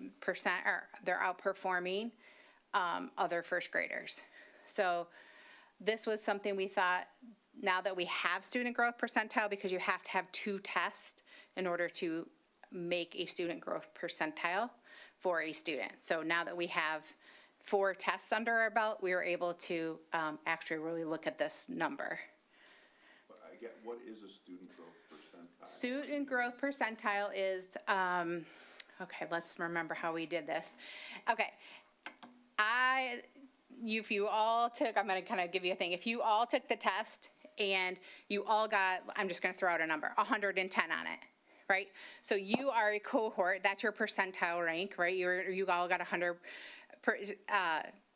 they're outperforming other first graders. So this was something we thought, now that we have student growth percentile, because you have to have 2 tests in order to make a student growth percentile for a student. So now that we have 4 tests under our belt, we were able to actually really look at this number. But I get, what is a student growth percentile? Student growth percentile is, okay, let's remember how we did this. Okay, if you all took, I'm gonna kind of give you a thing. If you all took the test and you all got, I'm just gonna throw out a number, 110 on it, right? So you are a cohort, that's your percentile rank, right? You all got 100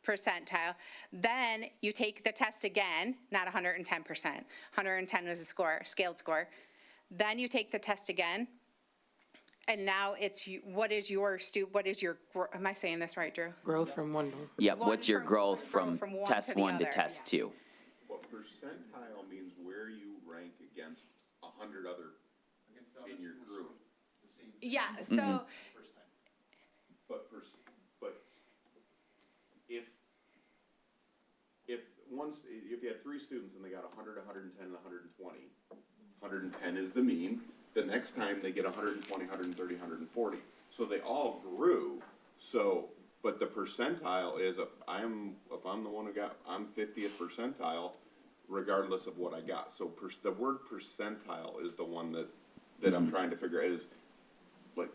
percentile. Then you take the test again, not 110%. 110 was a score, scaled score. Then you take the test again, and now it's, what is your, am I saying this right, Drew? Growth from one to. Yep, what's your growth from from one test to the 1 to other. test 2? Well, percentile means where you rank against 100 other in your group. Yeah, so, But, but if you had 3 students and they got 100, 110, 120, 110 is the mean, the next time they get 120, 130, 140. So they all grew, so, but the percentile is, if I'm the one who I'm 50th percentile, regardless of what I got. So the word percentile is the one that I'm trying to figure out is, like,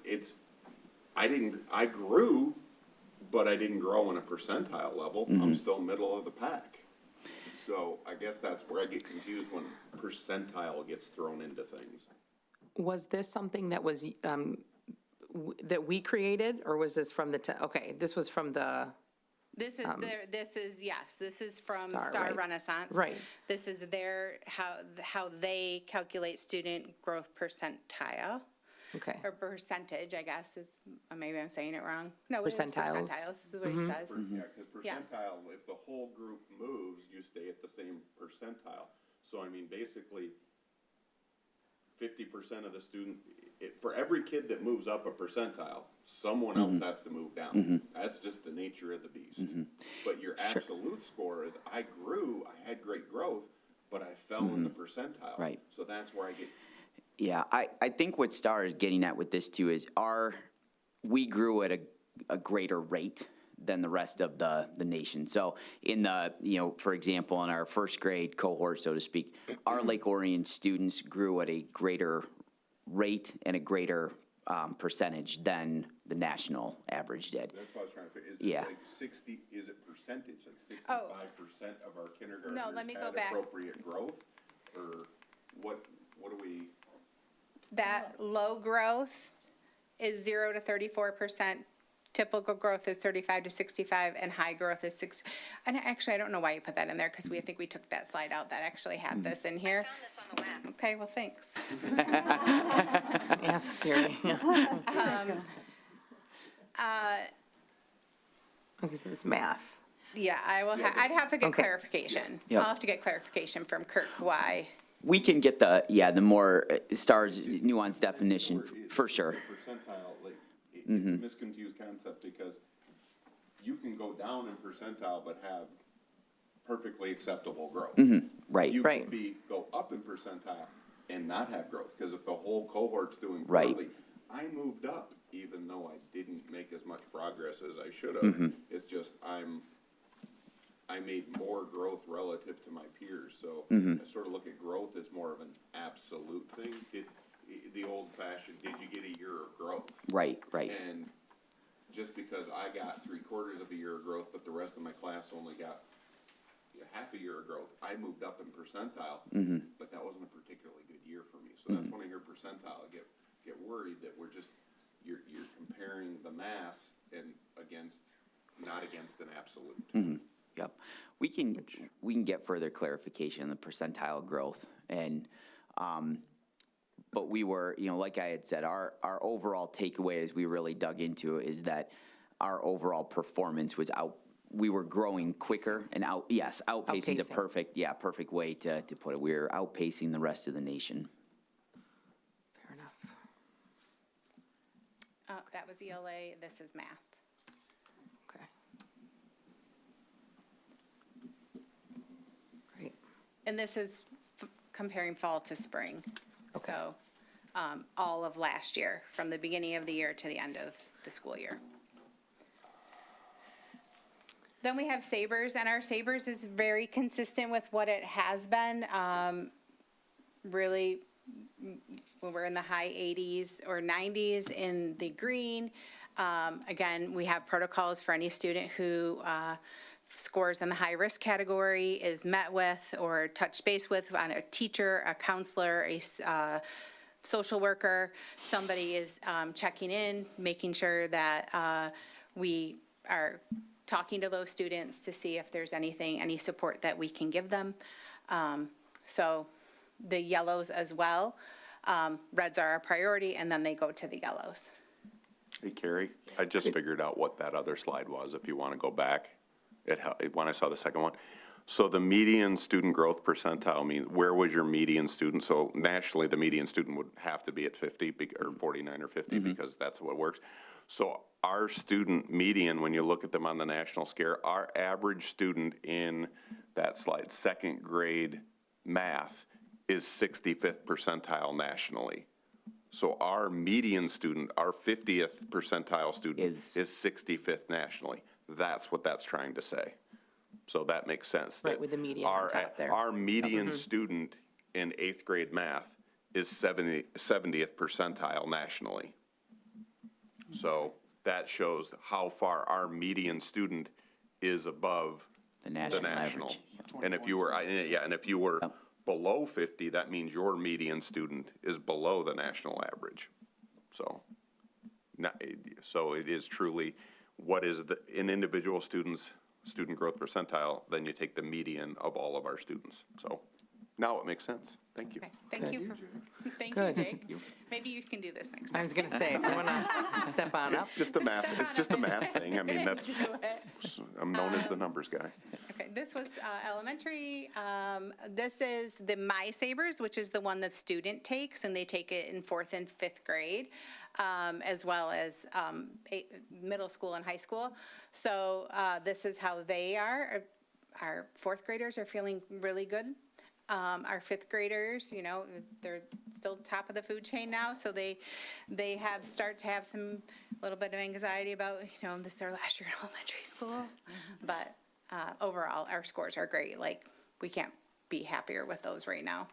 I grew, but I didn't grow in a percentile level. I'm still middle of the pack. So I guess that's where I get confused when percentile gets thrown into things. Was this something that was, that we created, or was this from okay, this was from the, this is from Star, Star right. Renaissance. Right. This is how they calculate student growth percentile. okay. Or percentage, I guess, is, maybe I'm saying it wrong. No, it is Percentiles. This is what he says. Yeah, because percentile, if the whole group moves, you stay at the same percentile. So I mean, basically, 50% of the student, for every kid that moves up a percentile, someone else has to move down. That's just the nature of the beast. But your absolute score is, I grew, I had great growth, but I fell in the percentiles. Right. So that's where I get. Yeah, I think what Star is getting at with this too is we grew at a greater rate than the rest of the nation. So in for example, in our first grade cohort, so to speak, our Lake Orion students grew at a greater rate and a greater percentage than the national average did. That's what I was trying to figure. Is Yeah. it like 60, is it percentage, like 65% of our kindergartners No, let me go had back. appropriate growth? Or what do we? That low growth is 0 to 34%. Typical growth is 35 to 65, and high growth is 6. And actually, I don't know why you put that in there, because I think we took that slide out that actually had this in here. Found this on the web. Okay, well, thanks. Yes, Siri, yeah. Okay, so it's math. Yeah, I'd have to get Okay. clarification. Yep. I'll have to get clarification from Kirk why. We can get the more Star's nuanced definition for sure. Percentile, like, it's a misconfused concept because you can go down in percentile but have perfectly acceptable growth. Right. You Right. could go up in percentile and not have growth, because if the whole cohort's doing Right. poorly, I moved up even though I didn't make as much progress as I should have. It's just I made more growth relative to my peers, so I sort of look at growth as more of an absolute thing. The old fashioned, did you get a year of growth? Right. And just because I got 3/4 of a year of growth, but the rest of my class only got half a year of growth, I moved up in percentile, but that wasn't a particularly good year for me. So that's when I hear percentile, I get worried that you're comparing the mass and not against an absolute. Yep. We can get further clarification on the percentile growth, and but we were, like I had said, our overall takeaway as we really dug into it is that our overall performance was we were growing quicker and outpacing is a perfect way to put it. We were outpacing the rest of the nation. Fair enough. That was ELA, this is math. Okay. Great. And this is comparing fall to spring. So, all of last year, from the beginning of the year to the end of the school year. Then we have Sabres, and our Sabres is very consistent with what it has been. Really, when we're in the high 80s or 90s in the green. Again, we have protocols for any student who scores in the high-risk category, is met with or touched base with on a teacher, a counselor, a social worker. Somebody is checking in, making sure that we are talking to those students to see if there's any support that we can give them. So the yellows as well. Reds are our priority, and then they go to the yellows. Hey, Carrie, I just figured out what that other slide was, if you want to go back. When I saw the second one, So the median student growth percentile, I mean, where was your median student? So nationally, the median student would have to be at 50 or 49 or 50 because that's what works. So our student median, when you look at them on the national scale, our average student in that slide, second grade math, is 65th percentile nationally. So our median student, our 50th percentile student is 65th nationally. That's what that's trying to say. So that makes sense. Right, that with the median on top there. Our median student in 8th grade math is 70th percentile nationally. So that shows how far our median student is above The national national. average. And if you were, and if you were below 50, that means your median student is below the national average. So, so it is truly, what is an individual student's student growth percentile, then you take the median of all of our students. So now it makes sense. Thank you. Okay, thank you, thank you, Good. Jake. Maybe you can do this next I time. was gonna say, if you wanna step on up. It's just a math, it's just a math thing. I mean, that's, I'm known as the numbers guy. Okay, this was elementary. This is the My Sabers, which is the one that student takes, and they take it in 4th and 5th grade, as well as middle school and high school. So this is how they are. Our 4th graders are feeling really good. Our 5th graders, you know, they're still top of the food chain now, so they start to have some little bit of anxiety about, you know, this is their last year in elementary school. But overall, our scores are great. Like, we can't be happier with those right now.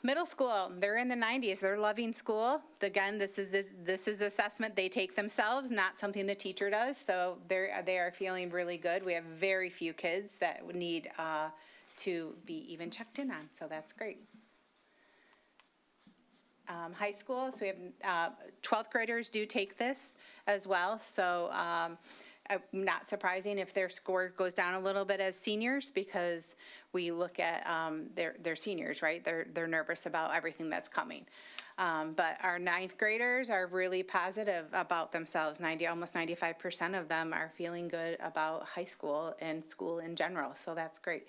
Middle school, they're in the 90s. They're loving school. Again, this is assessment they take themselves, not something the teacher does. So they are feeling really good. We have very few kids that would need to be even checked in on, so that's great. High school, so we have 12th graders do take this as well, so not surprising if their score goes down a little bit as seniors, because we look at their seniors, right? They're nervous about everything that's coming. But our 9th graders are really positive about themselves. Almost 95% of them are feeling good about high school and school in general, so that's great.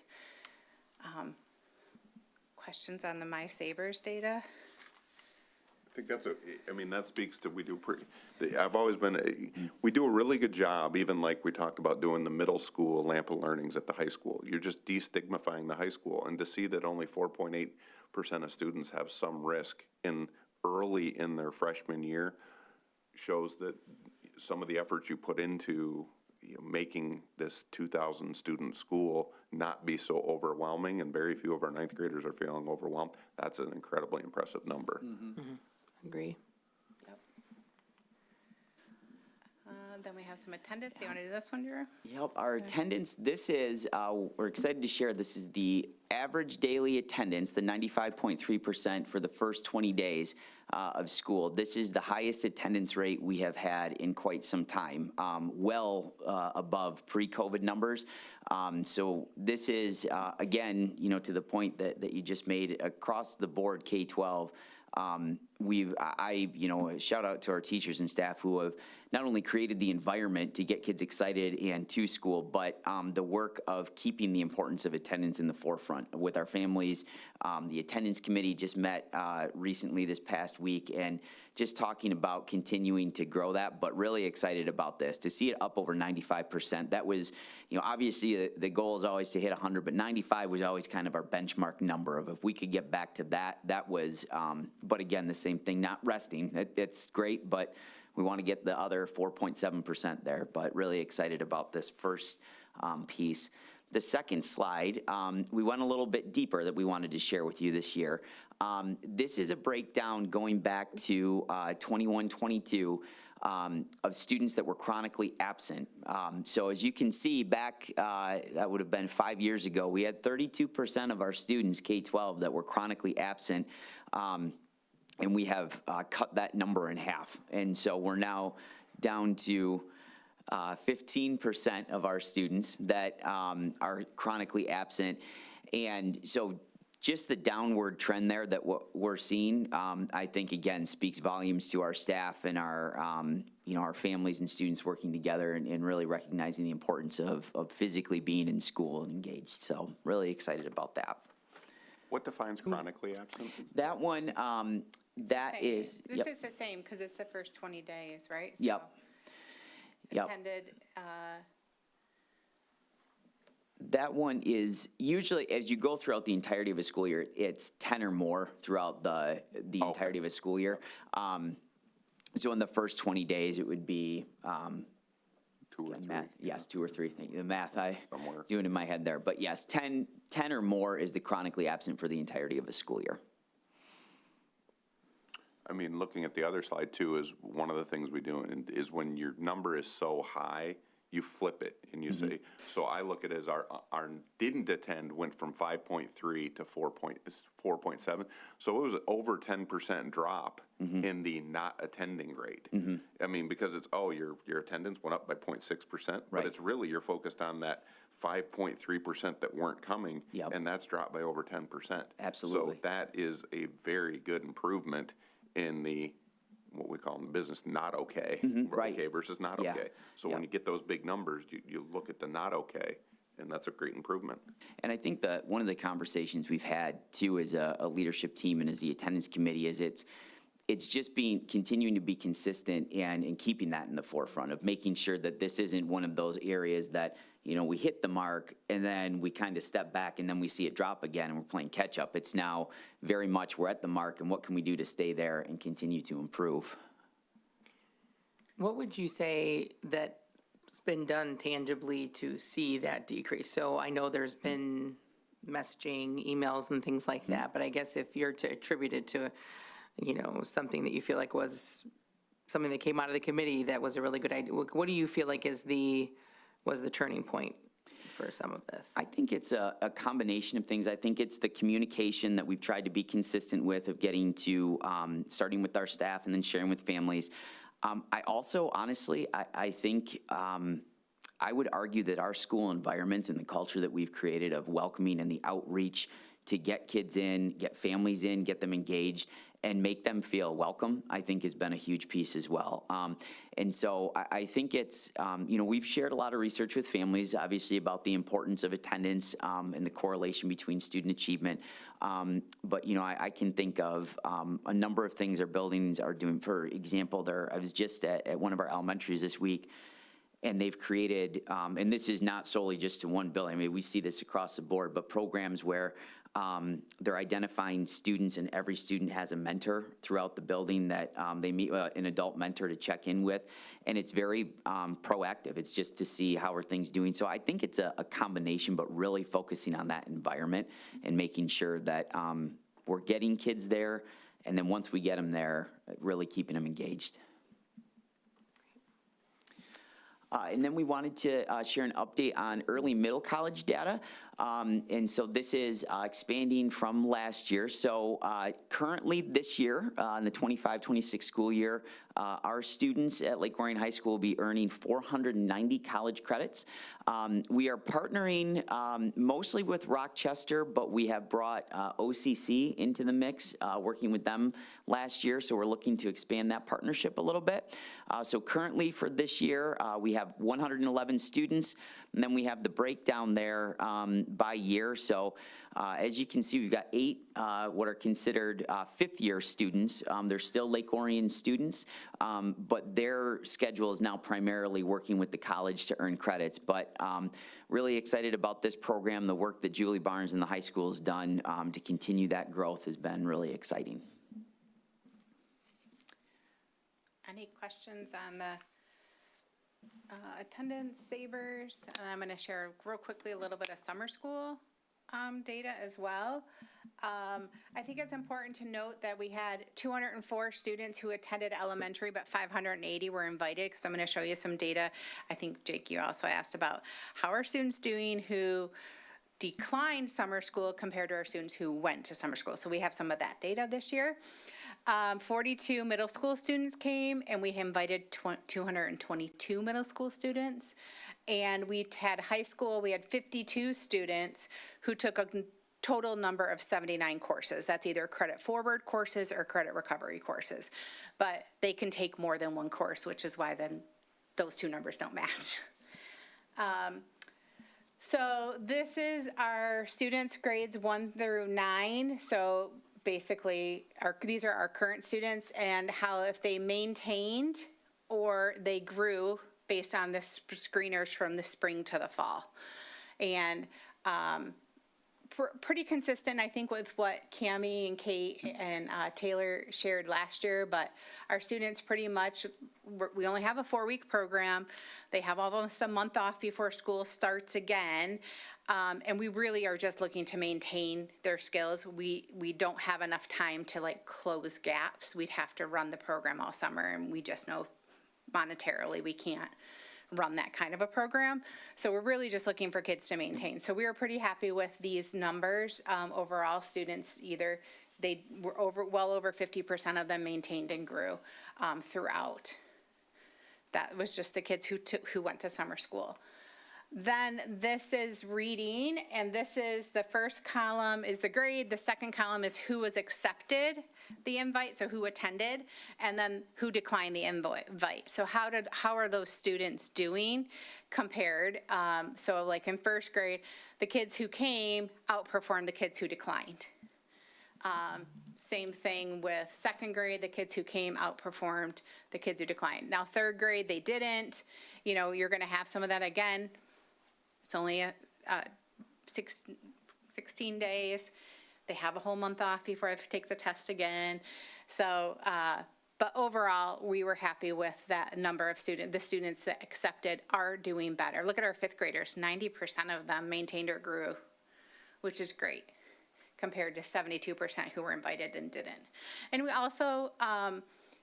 Questions on the My Sabers data? I think that's I mean, that speaks to, I've always been, we do a really good job, even like we talked about doing the middle school lamp of learnings at the high school. You're just destigmatizing the high school, and to see that only 4.8% of students have some risk early in their freshman year shows that some of the efforts you put into making this 2,000 student school not be so overwhelming, and very few of our 9th graders are feeling overwhelmed. That's an incredibly impressive number. Agree. Yep. Then we have some attendance. Do you want to do this one, Drew? Yep, our attendance, this is, we're excited to share, this is the average daily attendance, the 95.3% for the first 20 days of school. This is the highest attendance rate we have had in quite some time, well above pre-COVID numbers. So this is, again, you know, to the point that you just made, across the board K-12, you know, shout out to our teachers and staff who have not only created the environment to get kids excited and to school, but the work of keeping the importance of attendance in the forefront with our families. The attendance committee just met recently this past week, and just talking about continuing to grow that, but really excited about this. To see it up over 95%, that was, you know, obviously the goal is always to hit 100, but 95 was always kind of our benchmark number of if we could get back to that, that was, but again, the same thing, not resting. It's great, but we want to get the other 4.7% there, but really excited about this first piece. The second slide, we went a little bit deeper that we wanted to share with you this year. This is a breakdown going back to 21-22 of students that were chronically absent. So as you can see, back, that would have been 5 years ago, we had 32% of our students, K-12, that were chronically absent. And we have cut that number in half. And so we're now down to 15% of our students that are chronically absent. And so just the downward trend there that what we're seeing, I think, again, speaks volumes to our staff and our, our families and students working together and really recognizing the importance of physically being in school and engaged. So really excited about that. What defines chronically absent? That one, that is. This yep. is the same, because it's the first 20 days, right? Yep. So Yep. attended, That one is usually, as you go throughout the entirety of a school year, it's 10 or more throughout the entirety of a school year. So in the first 20 days, it would be, 2 or 3. math, yes, 2 or 3. Thank you. The math I Somewhere. doing in my head there. But yes, 10 or more is the chronically absent for the entirety of a school year. I mean, looking at the other slide too, is one of the things we do is when your number is so high, you flip it and you say, so I look at it as our didn't attend went from 5.3 to 4.7. So it was over 10% drop in the not attending rate. I mean, because it's, your attendance went up by 0.6%, but it's really, you're focused on that 5.3% that weren't coming, and that's dropped by over 10%. Absolutely. So that is a very good improvement in the, what we call in the business, not okay. right. Okay versus not Yeah. okay. So Yeah. when you get those big numbers, you look at the not okay, and that's a great improvement. And I think that one of the conversations we've had too as a leadership team and as the attendance committee is it's just continuing to be consistent and keeping that in the forefront of making sure that this isn't one of those areas that, we hit the mark and then we kind of step back and then we see it drop again and we're playing catch up. It's now very much we're at the mark and what can we do to stay there and continue to improve? What would you say that's been done tangibly to see that decrease? So I know there's been messaging, emails and things like that, but I guess if you're to attribute it to, something that you feel like was something that came out of the committee that was a really good idea, what do you feel like was the turning point for some of this? I think it's a combination of things. I think it's the communication that we've tried to be consistent with of getting to, starting with our staff and then sharing with families. I also, honestly, I think I would argue that our school environment and the culture that we've created of welcoming and the outreach to get kids in, get families in, get them engaged, and make them feel welcome, I think has been a huge piece as well. And so I think it's, we've shared a lot of research with families, obviously, about the importance of attendance and the correlation between student achievement. But, I can think of a number of things our buildings are doing. For example, I was just at one of our elementaries this week, and they've created, and this is not solely just to one building, I mean, we see this across the board, but programs where they're identifying students and every student has a mentor throughout the building that they meet an adult mentor to check in with. And it's very proactive. It's just to see how are things doing. So I think it's a combination, but really focusing on that environment and making sure that we're getting kids there. And then once we get them there, really keeping them engaged. And then we wanted to share an update on early middle college data. And so this is expanding from last year. So currently this year, in the 25-26 school year, our students at Lake Orion High School will be earning 490 college credits. We are partnering mostly with Rochester, but we have brought OCC into the mix, working with them last year. So we're looking to expand that partnership a little bit. So currently for this year, we have 111 students, and then we have the breakdown there by year. So as you can see, we've got 8 what are considered fifth-year students. They're still Lake Orion students, but their schedule is now primarily working with the college to earn credits. But really excited about this program. The work that Julie Barnes and the high school has done to continue that growth has been really exciting. any questions on the attendance savers? I'm going to share real quickly a little bit of summer school data as well. I think it's important to note that we had 204 students who attended elementary, but 580 were invited, because I'm going to show you some data. I think, Jake, you also asked about how are students doing who declined summer school compared to our students who went to summer school. So we have some of that data this year. 42 middle school students came, and we invited 222 middle school students. And we had high school, we had 52 students who took total number of 79 courses. That's either credit forward courses or credit recovery courses. But they can take more than one course, which is why then those two numbers don't match. So this is our students' grades 1 through 9. So basically, these are our current students and how if they maintained or they grew based on the screeners from the spring to the fall. And pretty consistent, I think, with what Cammie and Kate and Taylor shared last year, but our students pretty much, we only have a 4-week program. They have almost a month off before school starts again, and we really are just looking to maintain their skills. We don't have enough time to like close gaps. We'd have to run the program all summer, and we just know monetarily we can't run that kind of a program. So we're really just looking for kids to maintain. So we were pretty happy with these numbers. Overall, students they were well over 50% of them maintained and grew throughout. That was just the kids who went to summer school. Then this is reading, and this is the first column is the grade, the second column is who was accepted the invite, so who attended, and then who declined the invite. So how are those students doing compared? So like in first grade, the kids who came outperformed the kids who declined. Same thing with second grade, the kids who came outperformed the kids who declined. Now third grade, they didn't. You know, you're gonna have some of that again. It's only 16 days. They have a whole month off before I have to take the test again. So, but overall, we were happy with that number of students. The students that accepted are doing better. Look at our fifth graders, 90% of them maintained or grew, which is great, compared to 72% who were invited and didn't. And we also,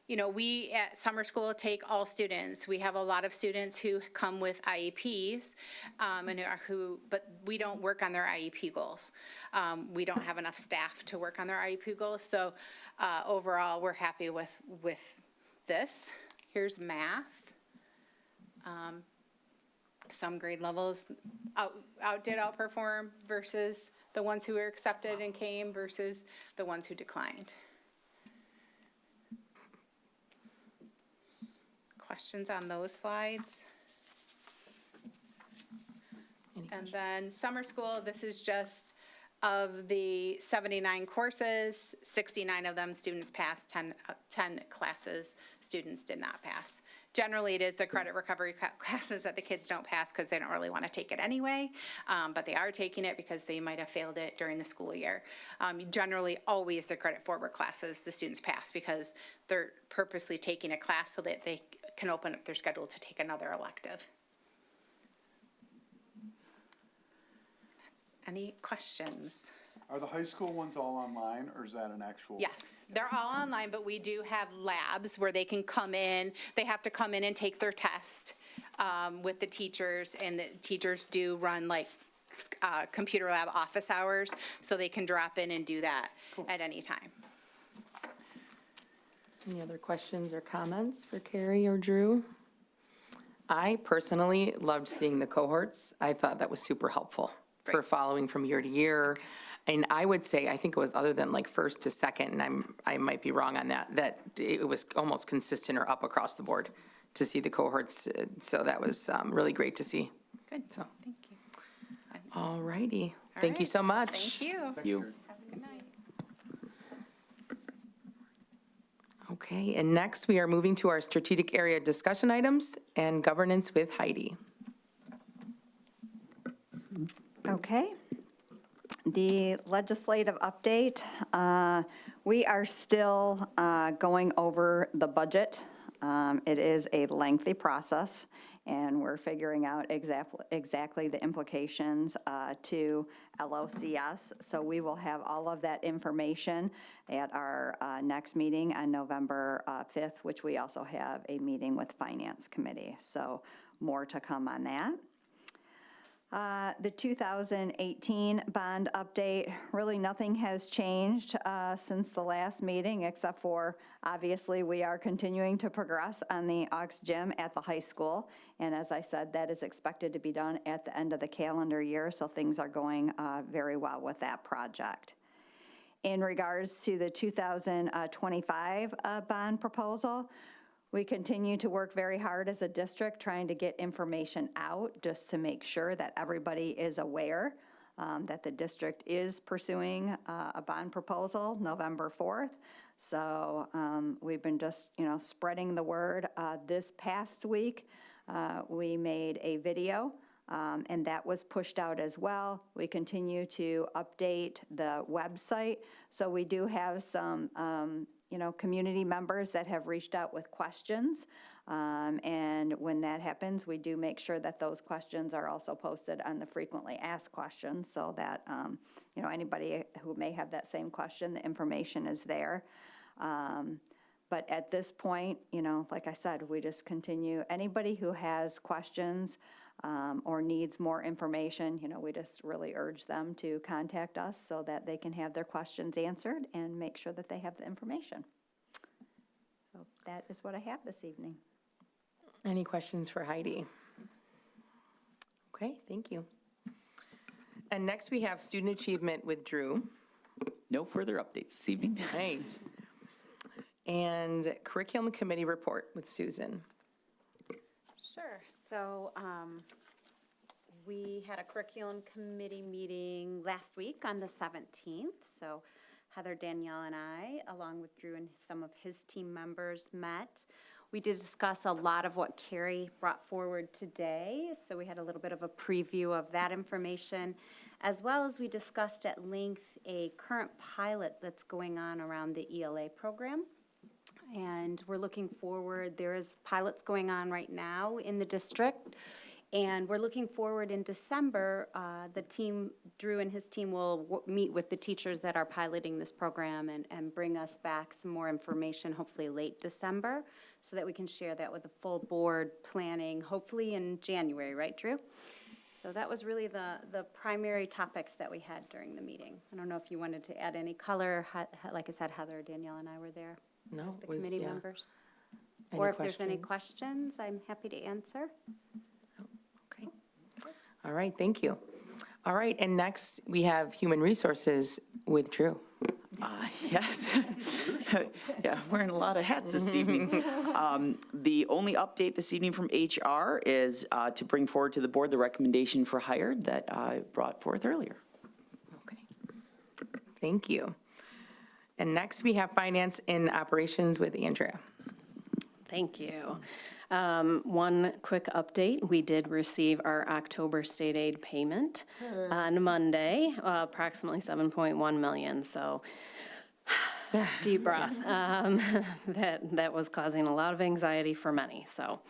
you know, we at summer school take all students. We have a lot of students who come with IEPs, but we don't work on their IEP goals. We don't have enough staff to work on their IEP goals. So overall, we're happy with this. Here's math. Some grade levels did outperform versus the ones who were accepted and came versus the ones who declined. Questions on those slides? And then summer school, this is just of the 79 courses, 69 of them students passed, 10 classes students did not pass. Generally, it is the credit recovery classes that the kids don't pass because they don't really want to take it anyway, but they are taking it because they might have failed it during the school year. Generally, always the credit forward classes the students pass because they're purposely taking a class so that they can open up their schedule to take another elective. Any questions? Are the high school ones all online, or is that an actual? Yes, they're all online, but we do have labs where they can come in. They have to come in and take their test with the teachers, and the teachers do run like computer lab office hours, so they can drop in and do that at any time. Any other questions or comments for Carrie or Drew? I personally loved seeing the cohorts. I thought that was super helpful for following from year to year. And I would say, I think it was other than like first to second, and I might be wrong on that, that it was almost consistent or up across the board to see the cohorts. So that was really great to see. Good, So, thank you. all righty. Thank you so much. Thank you. Thank you. Have a good night. Okay, and next we are moving to our strategic area discussion items and governance with Heidi. Okay. The legislative update, we are still going over the budget. It is a lengthy process, and we're figuring out exactly the implications to LOCS. So we will have all of that information at our next meeting on November 5th, which we also have a meeting with Finance Committee. So more to come on that. The 2018 bond update, really nothing has changed since the last meeting, except for, obviously, we are continuing to progress on the Aux Gym at the high school. And as I said, that is expected to be done at the end of the calendar year, so things are going very well with that project. In regards to the 2025 bond proposal, we continue to work very hard as a district trying to get information out just to make sure that everybody is aware that the district is pursuing a bond proposal November 4th. So we've been just, spreading the word. This past week, we made a video, and that was pushed out as well. We continue to update the website. So we do have some community members that have reached out with questions. And when that happens, we do make sure that those questions are also posted on the frequently asked questions so that, anybody who may have that same question, the information is there. But at this point, like I said, we just continue. Anybody who has questions or needs more information, we just really urge them to contact us so that they can have their questions answered and make sure that they have the information. So that is what I have this evening. Any questions for Heidi? Okay, thank you. And next we have student achievement with Drew. No further updates this evening. Right. And curriculum committee report with Susan. Sure. So we had a curriculum committee meeting last week on the 17th. So Heather, Danielle, and I, along with Drew and some of his team members, met. We did discuss a lot of what Carrie brought forward today. So we had a little bit of a preview of that information, as well as we discussed at length a current pilot that's going on around the ELA program. And we're looking forward, there is pilots going on right now in the district, and we're looking forward in December, the team, Drew and his team will meet with the teachers that are piloting this program and bring us back some more information, hopefully late December, so that we can share that with the full board planning, hopefully in January, right, Drew? So that was really the primary topics that we had during the meeting. I don't know if you wanted to add any color. Like I said, Heather, Danielle, and I were there. No, As the it was, committee yeah. members. Any Or if there's any questions? questions, I'm happy to answer. Okay. All right, thank you. All right, and next we have human resources with Drew. Yes. Yeah, wearing a lot of hats this evening. The only update this evening from HR is to bring forward to the board the recommendation for hire that I brought forth earlier. Okay. Thank you. And next we have finance and operations with Andrea. Thank you. One quick update. We did receive our October state aid payment on Monday, approximately 7.1 million. So deep breath. That was causing a lot of anxiety for many. So.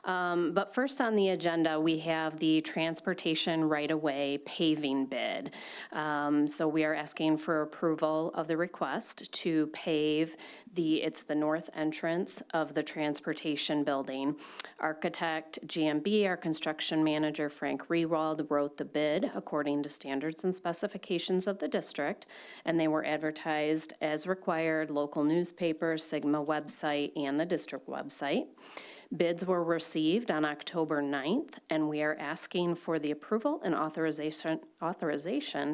But first on the agenda, we have the transportation right-of-way paving bid. So we are asking for approval of the request to pave it's the north entrance of the transportation building. Architect GMB, our construction manager Frank Rewald, wrote the bid according to standards and specifications of the district, and they were advertised as required, local newspapers, Sigma website, and the district website. Bids were received on October 9th, and we are asking for the approval and authorization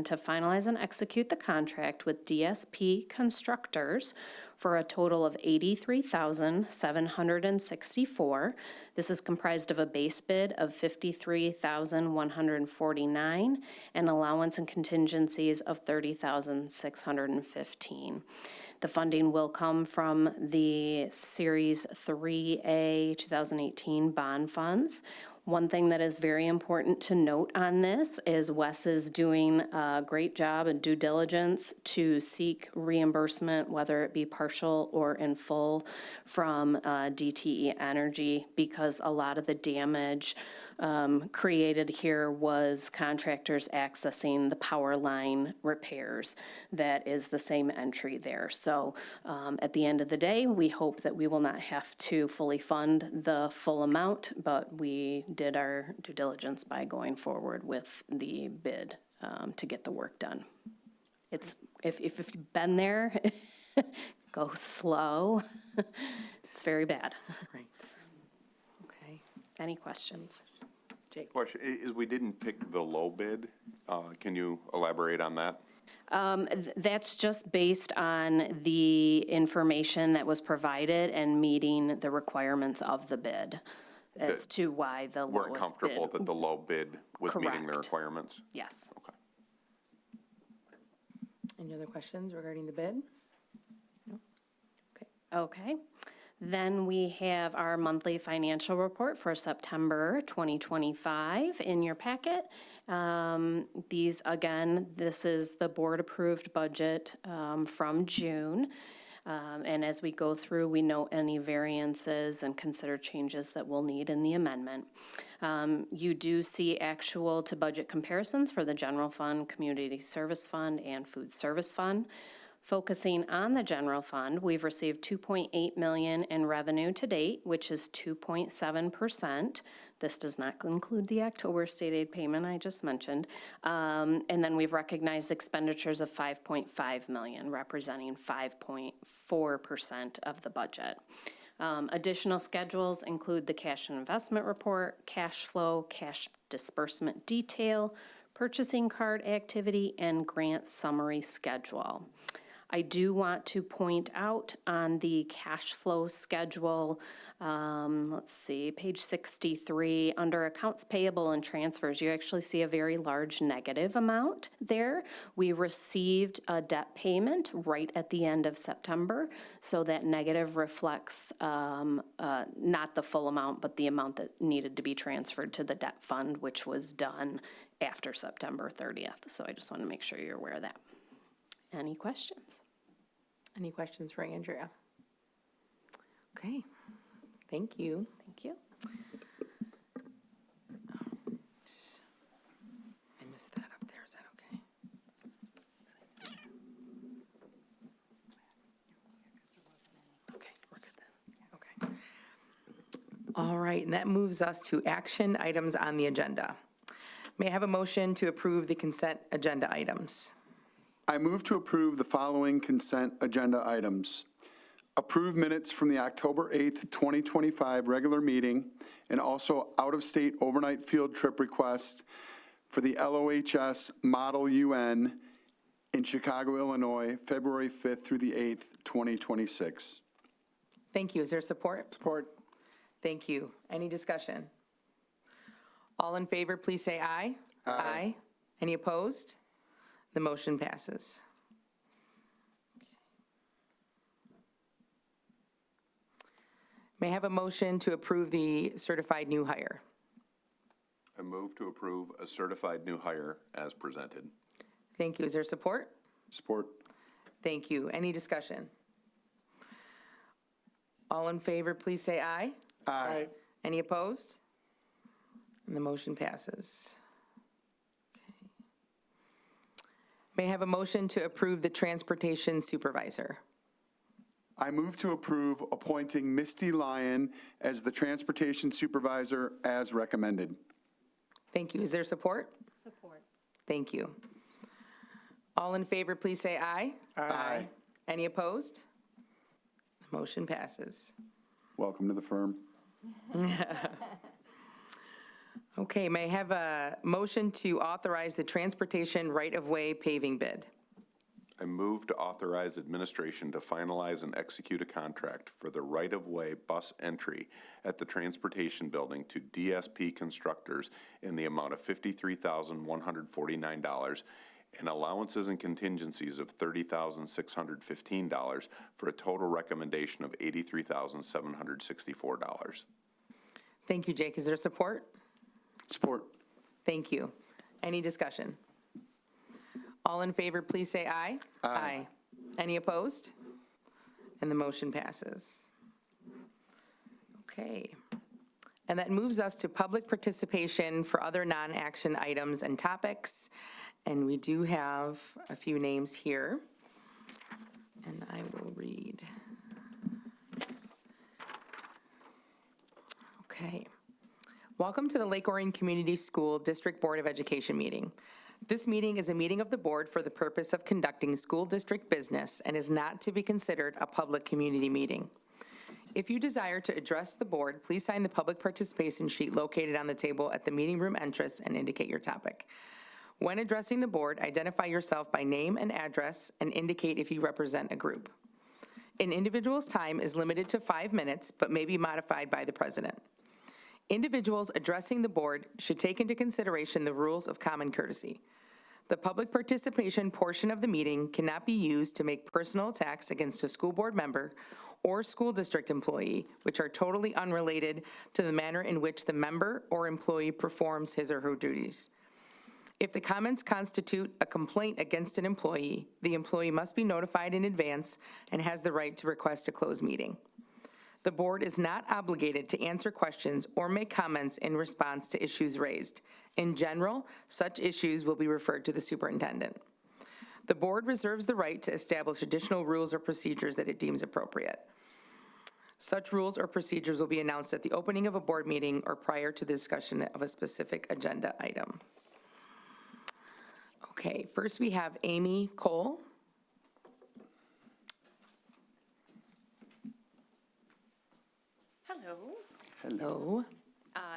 to finalize and execute the contract with DSP Constructors for a total of $83,764. This is comprised of a base bid of $53,149 and allowance and contingencies of $30,615. The funding will come from the Series 3A 2018 bond funds. One thing that is very important to note on this is Wes is doing a great job and due diligence to seek reimbursement, whether it be partial or in full, from DTE Energy, because a lot of the damage created here was contractors accessing the power line repairs. That is the same entry there. So at the end of the day, we hope that we will not have to fully fund the full amount, but we did our due diligence by going forward with the bid to get the work done. It's, if you've been there, go slow. It's very bad. Right. Okay. Any questions? Jake? Question is, we didn't pick the low bid. Can you elaborate on that? That's just based on the information that was provided and meeting the requirements of the bid as to why the lowest bid. Weren't comfortable that the low bid was meeting the Correct. requirements? Yes. Okay. Any other questions regarding the bid? No? Okay. Okay. Then we have our monthly financial report for September 2025 in your packet. These, again, this is the board-approved budget from June. And as we go through, we note any variances and consider changes that we'll need in the amendment. You do see actual to budget comparisons for the general fund, community service fund, and food service fund. Focusing on the general fund, we've received $2.8 million in revenue to date, which is 2.7%. This does not include the October state aid payment I just mentioned. And then we've recognized expenditures of $5.5 million, representing 5.4% of the budget. Additional schedules include the cash and investment report, cash flow, cash disbursement detail, purchasing card activity, and grant summary schedule. I do want to point out on the cash flow schedule, let's see, page 63, under accounts payable and transfers, you actually see a very large negative amount there. We received a debt payment right at the end of September, so that negative reflects not the full amount, but the amount that needed to be transferred to the debt fund, which was done after September 30th. So I just want to make sure you're aware of that. Any questions? Any questions for Andrea? Okay, thank you. Thank you. I missed that up there, is that okay? Okay, we're good then. Okay. All right, and that moves us to action items on the agenda. May I have a motion to approve the consent agenda items? I move to approve the following consent agenda items. Approve minutes from the October 8th, 2025 regular meeting, and also out-of-state overnight field trip request for the LOHS Model UN in Chicago, Illinois, February 5th through the 8th, 2026. Thank you. Is there support? Support. Thank you. Any discussion? All in favor, please say aye. Aye. Any opposed? The motion passes. May I have a motion to approve the certified new hire? I move to approve a certified new hire as presented. Thank you. Is there support? Support. Thank you. Any discussion? All in favor, please say aye. Aye. Any opposed? And the motion passes. Okay. May I have a motion to approve the transportation supervisor? I move to approve appointing Misty Lyon as the transportation supervisor as recommended. Thank you. Is there support? Support. Thank you. All in favor, please say aye. Aye. Any opposed? The motion passes. Welcome to the firm. Okay, may I have a motion to authorize the transportation right-of-way paving bid? I move to authorize administration to finalize and execute a contract for the right-of-way bus entry at the Transportation Building to DSP Constructors in the amount of $53,149 and allowances and contingencies of $30,615 for a total recommendation of $83,764. Thank you, Jake. Is there support? Support. Thank you. Any discussion? All in favor, please say aye. Aye. Any opposed? And the motion passes. Okay. And that moves us to public participation for other non-action items and topics. And we do have a few names here. And I will read. Okay. Welcome to the Lake Orion Community School District Board of Education meeting. This meeting is a meeting of the board for the purpose of conducting school district business and is not to be considered a public community meeting. If you desire to address the board, please sign the public participation sheet located on the table at the meeting room entrance and indicate your topic. When addressing the board, identify yourself by name and address and indicate if you represent a group. An individual's time is limited to 5 minutes, but may be modified by the president. Individuals addressing the board should take into consideration the rules of common courtesy. The public participation portion of the meeting cannot be used to make personal attacks against a school board member or school district employee, which are totally unrelated to the manner in which the member or employee performs his or her duties. If the comments constitute a complaint against an employee, the employee must be notified in advance and has the right to request a closed meeting. The board is not obligated to answer questions or make comments in response to issues raised. In general, such issues will be referred to the superintendent. The board reserves the right to establish additional rules or procedures that it deems appropriate. Such rules or procedures will be announced at the opening of a board meeting or prior to the discussion of a specific agenda item. Okay, first we have Amy Cole. Hello. Hello.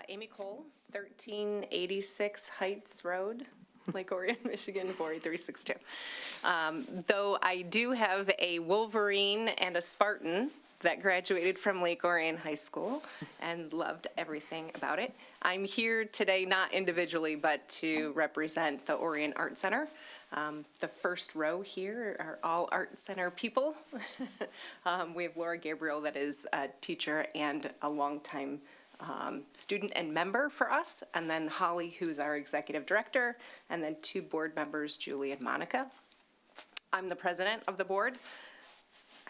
Amy Cole, 1386 Heights Road, Lake Orion, Michigan, 48362. Though I do have a Wolverine and a Spartan that graduated from Lake Orion High School and loved everything about it. I'm here today not individually, but to represent the Orion Art Center. The first row here are all Art Center people. We have Laura Gabriel, that is a teacher and a longtime student and member for us, and then Holly, who's our executive director, and then 2 board members, Julie and Monica. I'm the president of the board.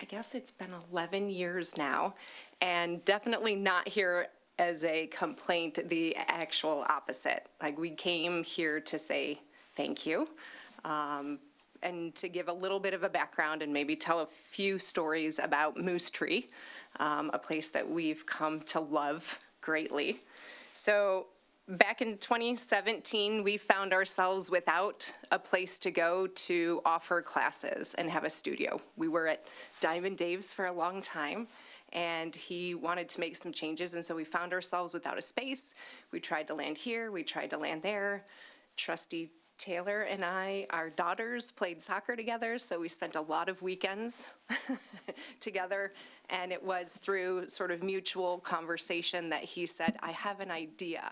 I guess it's been 11 years now, and definitely not here as a complaint, the actual opposite. Like, we came here to say thank you, and to give a little bit of a background and maybe tell a few stories about Moose Tree, a place that we've come to love greatly. So back in 2017, we found ourselves without a place to go to offer classes and have a studio. We were at Diamond Dave's for a long time, and he wanted to make some changes, and so we found ourselves without a space. We tried to land here, we tried to land there. Trustee Taylor and I, our daughters, played soccer together, so we spent a lot of weekends together, and it was through sort of mutual conversation that he said, I have an idea.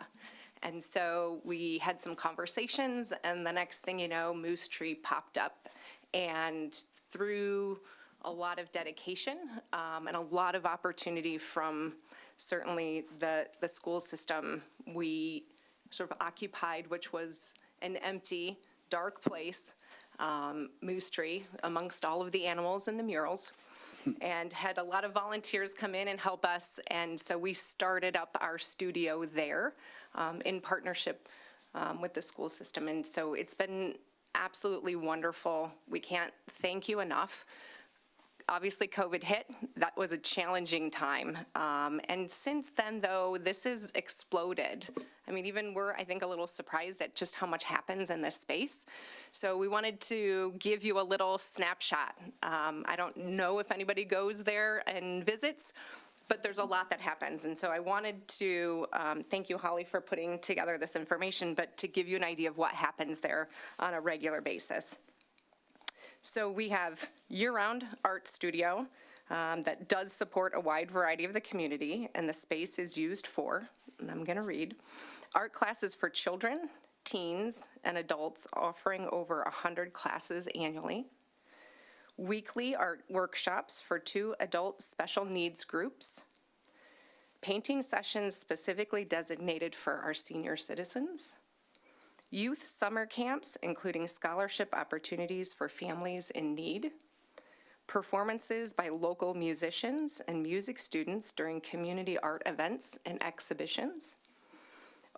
And so we had some conversations, and the next thing you know, Moose Tree popped up. And through a lot of dedication and a lot of opportunity from certainly the school system, we sort of occupied, which was an empty, dark place, Moose Tree, amongst all of the animals and the murals, and had a lot of volunteers come in and help us. And so we started up our studio there in partnership with the school system. And so it's been absolutely wonderful. We can't thank you enough. Obviously, COVID hit. That was a challenging time. And since then, though, this has exploded. I mean, even we're, I think, a little surprised at just how much happens in this space. So we wanted to give you a little snapshot. I don't know if anybody goes there and visits, but there's a lot that happens. And so I wanted to thank you, Holly, for putting together this information, but to give you an idea of what happens there on a regular basis. So we have year-round art studio that does support a wide variety of the community, and the space is used for, and I'm going to read, art classes for children, teens, and adults, offering over 100 classes annually. Weekly art workshops for 2 adult special needs groups. Painting sessions specifically designated for our senior citizens. Youth summer camps, including scholarship opportunities for families in need. Performances by local musicians and music students during community art events and exhibitions.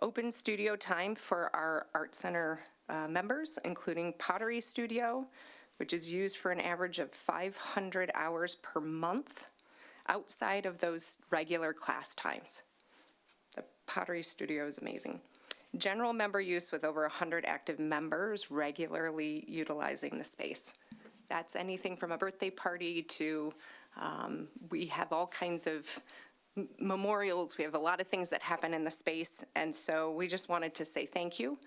Open studio time for our Art Center members, including pottery studio, which is used for an average of 500 hours per month outside of those regular class times. The Pottery Studio is amazing. General member use with over 100 active members regularly utilizing the space. That's anything from a birthday party to, we have all kinds of memorials. We have a lot of things that happen in the space, and so we just wanted to say thank you.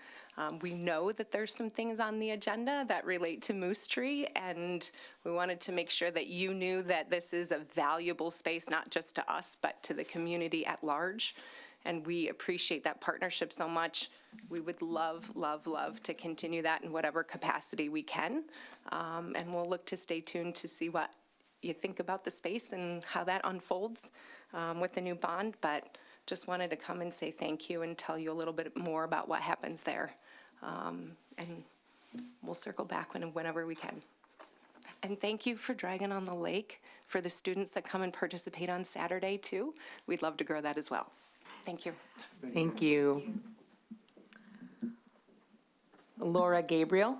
We know that there's some things on the agenda that relate to Moose Tree, and we wanted to make sure that you knew that this is a valuable space, not just to us, but to the community at large. And we appreciate that partnership so much. We would love, love, love to continue that in whatever capacity we can. And we'll look to stay tuned to see what you think about the space and how that unfolds with the new bond. But just wanted to come and say thank you and tell you a little bit more about what happens there. And we'll circle back whenever we can. And thank you for Dragon on the Lake, for the students that come and participate on Saturday too. We'd love to grow that as well. Thank you. Thank you. Laura Gabriel.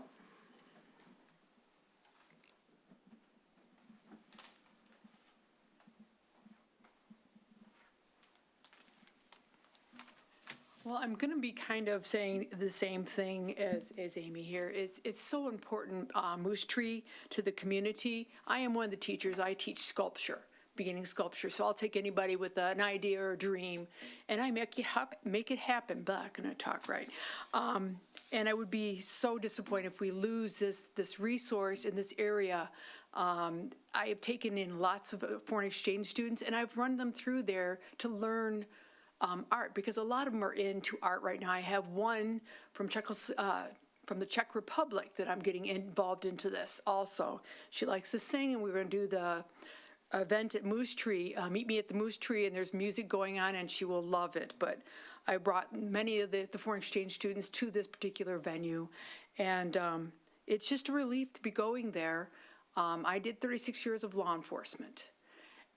Well, I'm going to be kind of saying the same thing as Amy here. It's so important, Moose Tree, to the community. I am one of the teachers. I teach sculpture, beginning sculpture. So I'll take anybody with an idea or a dream, and I make it happen. But I'm going to talk right. And I would be so disappointed if we lose this resource in this area. I have taken in lots of foreign exchange students, and I've run them through there to learn art, because a lot of them are into art right now. I have one from the Czech Republic that I'm getting involved into this also. She likes to sing, and we're going to do the event at Moose Tree. Meet me at the Moose Tree, and there's music going on, and she will love it. But I brought many of the foreign exchange students to this particular venue, and it's just a relief to be going there. I did 36 years of law enforcement,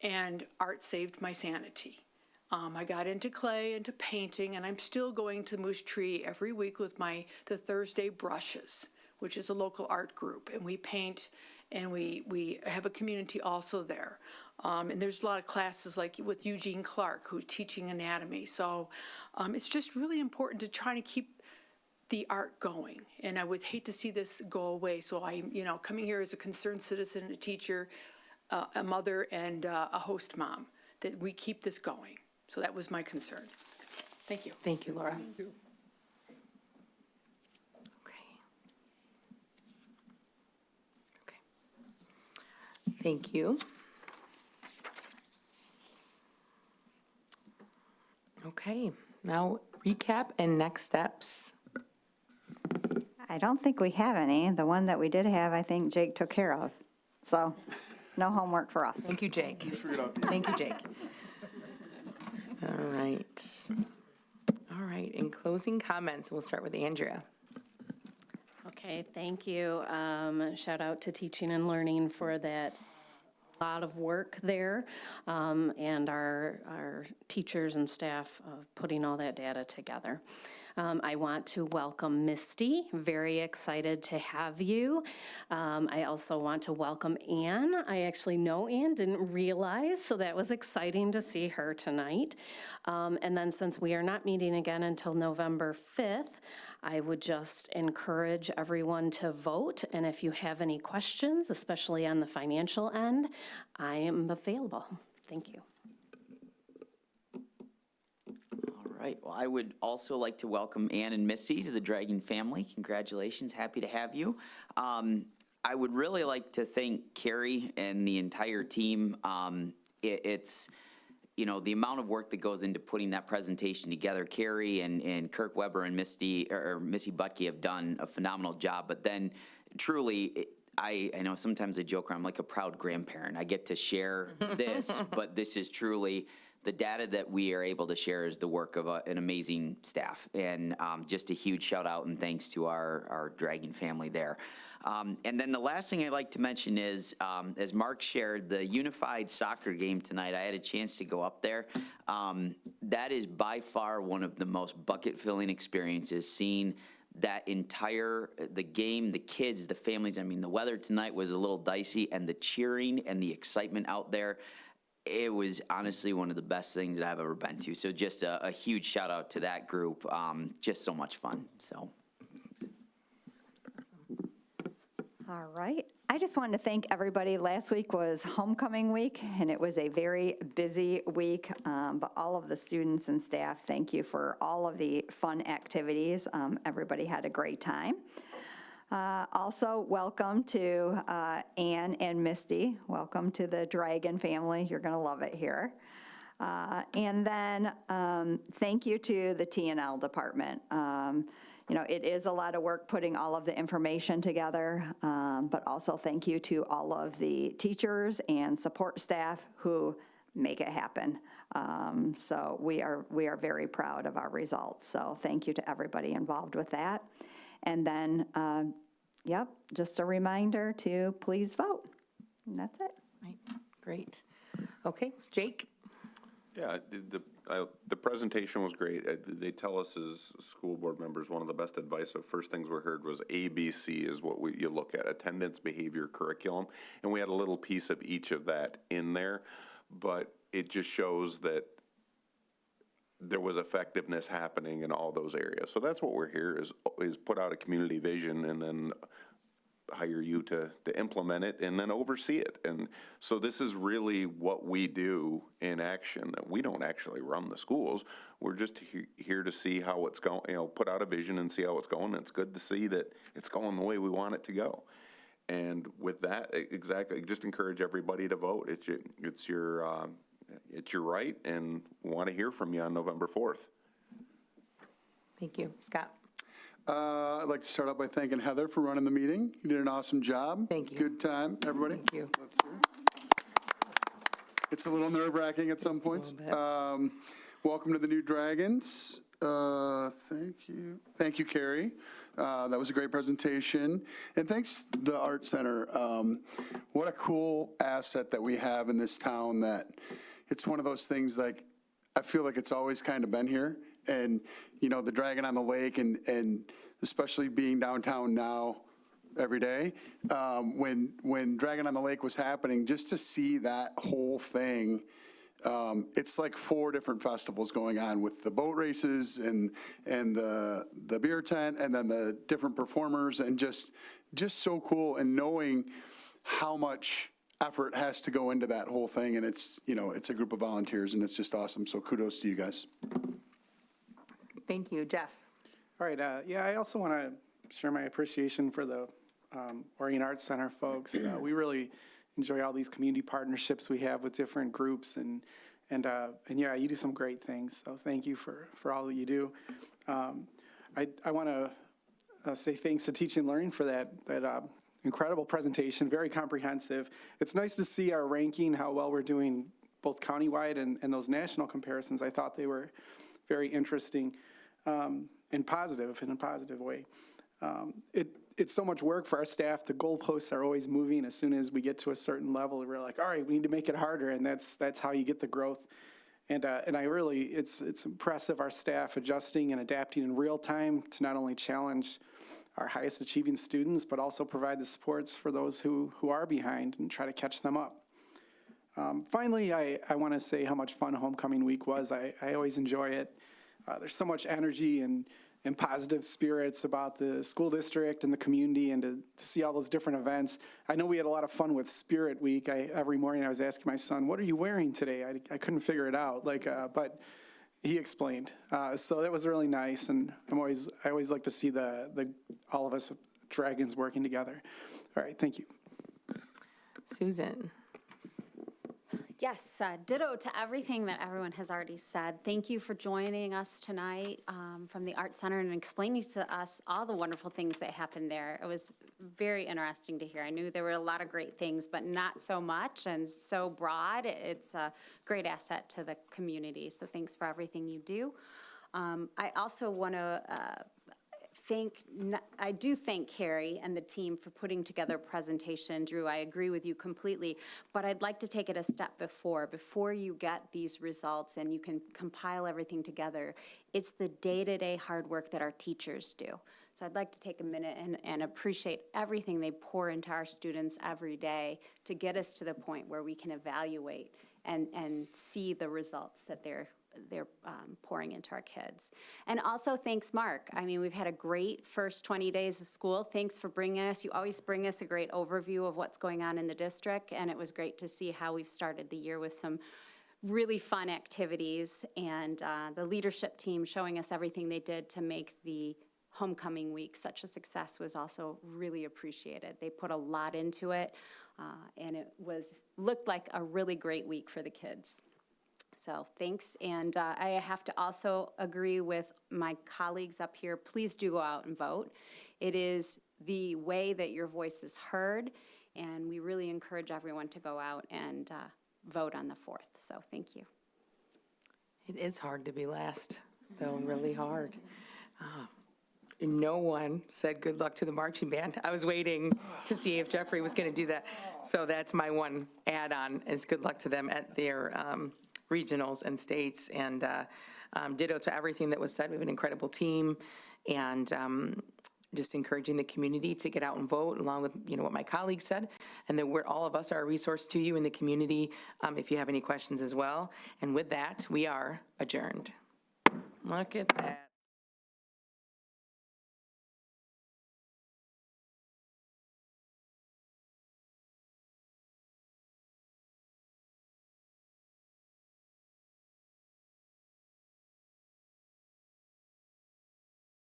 and art saved my sanity. I got into clay, into painting, and I'm still going to Moose Tree every week with the Thursday Brushes, which is a local art group, and we paint, and we have a community also there. And there's a lot of classes like with Eugene Clark, who's teaching anatomy. So it's just really important to try to keep the art going, and I would hate to see this go away. So coming here as a concerned citizen, a teacher, a mother, and a host mom, that we keep this going. So that was my concern. Thank you. Thank you, Laura. Thank you. Okay. Thank you. Okay, now recap and next steps. I don't think we have any. The one that we did have, I think Jake took care of. So no homework for us. Thank you, Jake. Thank you, Jake. All right. All right, in closing comments, we'll start with Andrea. Okay, thank you. Shout out to Teaching and Learning for that lot of work there, and our teachers and staff putting all that data together. I want to welcome Misty. Very excited to have you. I also want to welcome Anne. I actually know Anne, didn't realize, so that was exciting to see her tonight. And then since we are not meeting again until November 5th, I would just encourage everyone to vote. And if you have any questions, especially on the financial end, I am available. Thank you. All right, well, I would also like to welcome Ann and Missy to the Dragon family. Congratulations, happy to have you. I would really like to thank Carrie and the entire team. It's, the amount of work that goes into putting that presentation together. Carrie and Kirk Weber and Missy Butke have done a phenomenal job, but then truly, I know sometimes I joke around, I'm like a proud grandparent. I get to share this, but this is truly, the data that we are able to share is the work of an amazing staff. And just a huge shout out and thanks to our Dragon family there. And then the last thing I'd like to mention is, as Mark shared, the unified soccer game tonight, I had a chance to go up there. That is by far one of the most bucket-filling experiences, seeing that the game, the kids, the families. I mean, the weather tonight was a little dicey, and the cheering and the excitement out there, it was honestly one of the best things that I've ever been to. So just a huge shout out to that group. Just so much fun. So. All right. I just wanted to thank everybody. Last week was homecoming week, and it was a very busy week, but all of the students and staff, thank you for all of the fun activities. Everybody had a great time. Also, welcome to Ann and Misty. Welcome to the Dragon family. You're going to love it here. And then thank you to the T&L department. You know, it is a lot of work putting all of the information together, but also thank you to all of the teachers and support staff who make it happen. So we are very proud of our results. So thank you to everybody involved with that. And then, yep, just a reminder to please vote. And that's it. Right, great. Okay, Jake? Yeah, the presentation was great. They tell us as school board members, one of the best advice, the first things we heard was ABC is what you look at, attendance, behavior, curriculum. And we had a little piece of each of that in there, but it just shows that there was effectiveness happening in all those areas. So that's what we're here is put out a community vision and then hire you to implement it and then oversee it. And so this is really what we do in action. We don't actually run the schools. We're just here to see how it's going, put out a vision and see how it's going. And it's good to see that it's going the way we want it to go. And with that, exactly, just encourage everybody to vote. It's your right, and we want to hear from you on November 4th. Thank you. Scott? I'd like to start out by thanking Heather for running the meeting. You did an awesome job. Thank you. Good time, everybody. Thank you. Let's hear it. It's a little nerve-wracking at some points. Welcome to the new Dragons. Thank you. Thank you, Carrie. That was a great presentation. And thanks to the Art Center. What a cool asset that we have in this town, that it's one of those things, like, I feel like it's always kind of been here. And, the Dragon on the Lake, and especially being downtown now every day, when Dragon on the Lake was happening, just to see that whole thing, it's like 4 different festivals going on with the boat races and the beer tent and then the different performers, and just so cool, and knowing how much effort has to go into that whole thing. And it's a group of volunteers, and it's just awesome. So kudos to you guys. Thank you. Jeff? All right, I also want to share my appreciation for the Orion Arts Center folks. We really enjoy all these community partnerships we have with different groups, and yeah, you do some great things. So thank you for all that you do. I want to say thanks to Teaching and Learning for that incredible presentation, very comprehensive. It's nice to see our ranking, how well we're doing both countywide and those national comparisons. I thought they were very interesting and positive, in a positive way. It's so much work for our staff. The goalposts are always moving. As soon as we get to a certain level, we're like, all right, we need to make it harder, and that's how you get the growth. And I really, it's impressive, our staff adjusting and adapting in real time to not only challenge our highest achieving students, but also provide the supports for those who are behind and try to catch them up. Finally, I want to say how much fun homecoming week was. I always enjoy it. There's so much energy and positive spirits about the school district and the community, and to see all those different events. I know we had a lot of fun with Spirit Week. Every morning I was asking my son, what are you wearing today? I couldn't figure it out, but he explained. So that was really nice, and I always like to see all of us Dragons working together. All right, thank you. Susan? Yes, ditto to everything that everyone has already said. Thank you for joining us tonight from the Art Center and explaining to us all the wonderful things that happened there. It was very interesting to hear. I knew there were a lot of great things, but not so much and so broad. It's a great asset to the community, so thanks for everything you do. I also want to I do thank Carrie and the team for putting together a presentation. Drew, I agree with you completely, but I'd like to take it a step before you get these results and you can compile everything together. It's the day-to-day hard work that our teachers do. So I'd like to take a minute and appreciate everything they pour into our students every day to get us to the point where we can evaluate and see the results that they're pouring into our kids. And also, thanks, Mark. I mean, we've had a great first 20 days of school. Thanks for bringing us. You always bring us a great overview of what's going on in the district, and it was great to see how we've started the year with some really fun activities, and the leadership team showing us everything they did to make the homecoming week such a success was also really appreciated. They put a lot into it, and it looked like a really great week for the kids. So thanks, and I have to also agree with my colleagues up here. Please do go out and vote. It is the way that your voice is heard, and we really encourage everyone to go out and vote on the 4th. So thank you. It is hard to be last, though, really hard. No one said good luck to the marching band. I was waiting to see if Jeffrey was going to do that. So that's my one add-on, is good luck to them at their regionals and states, and ditto to everything that was said. We have an incredible team, and just encouraging the community to get out and vote, along with, what my colleagues said, and that all of us are a resource to you in the community if you have any questions as well. And with that, we are adjourned. Look at that.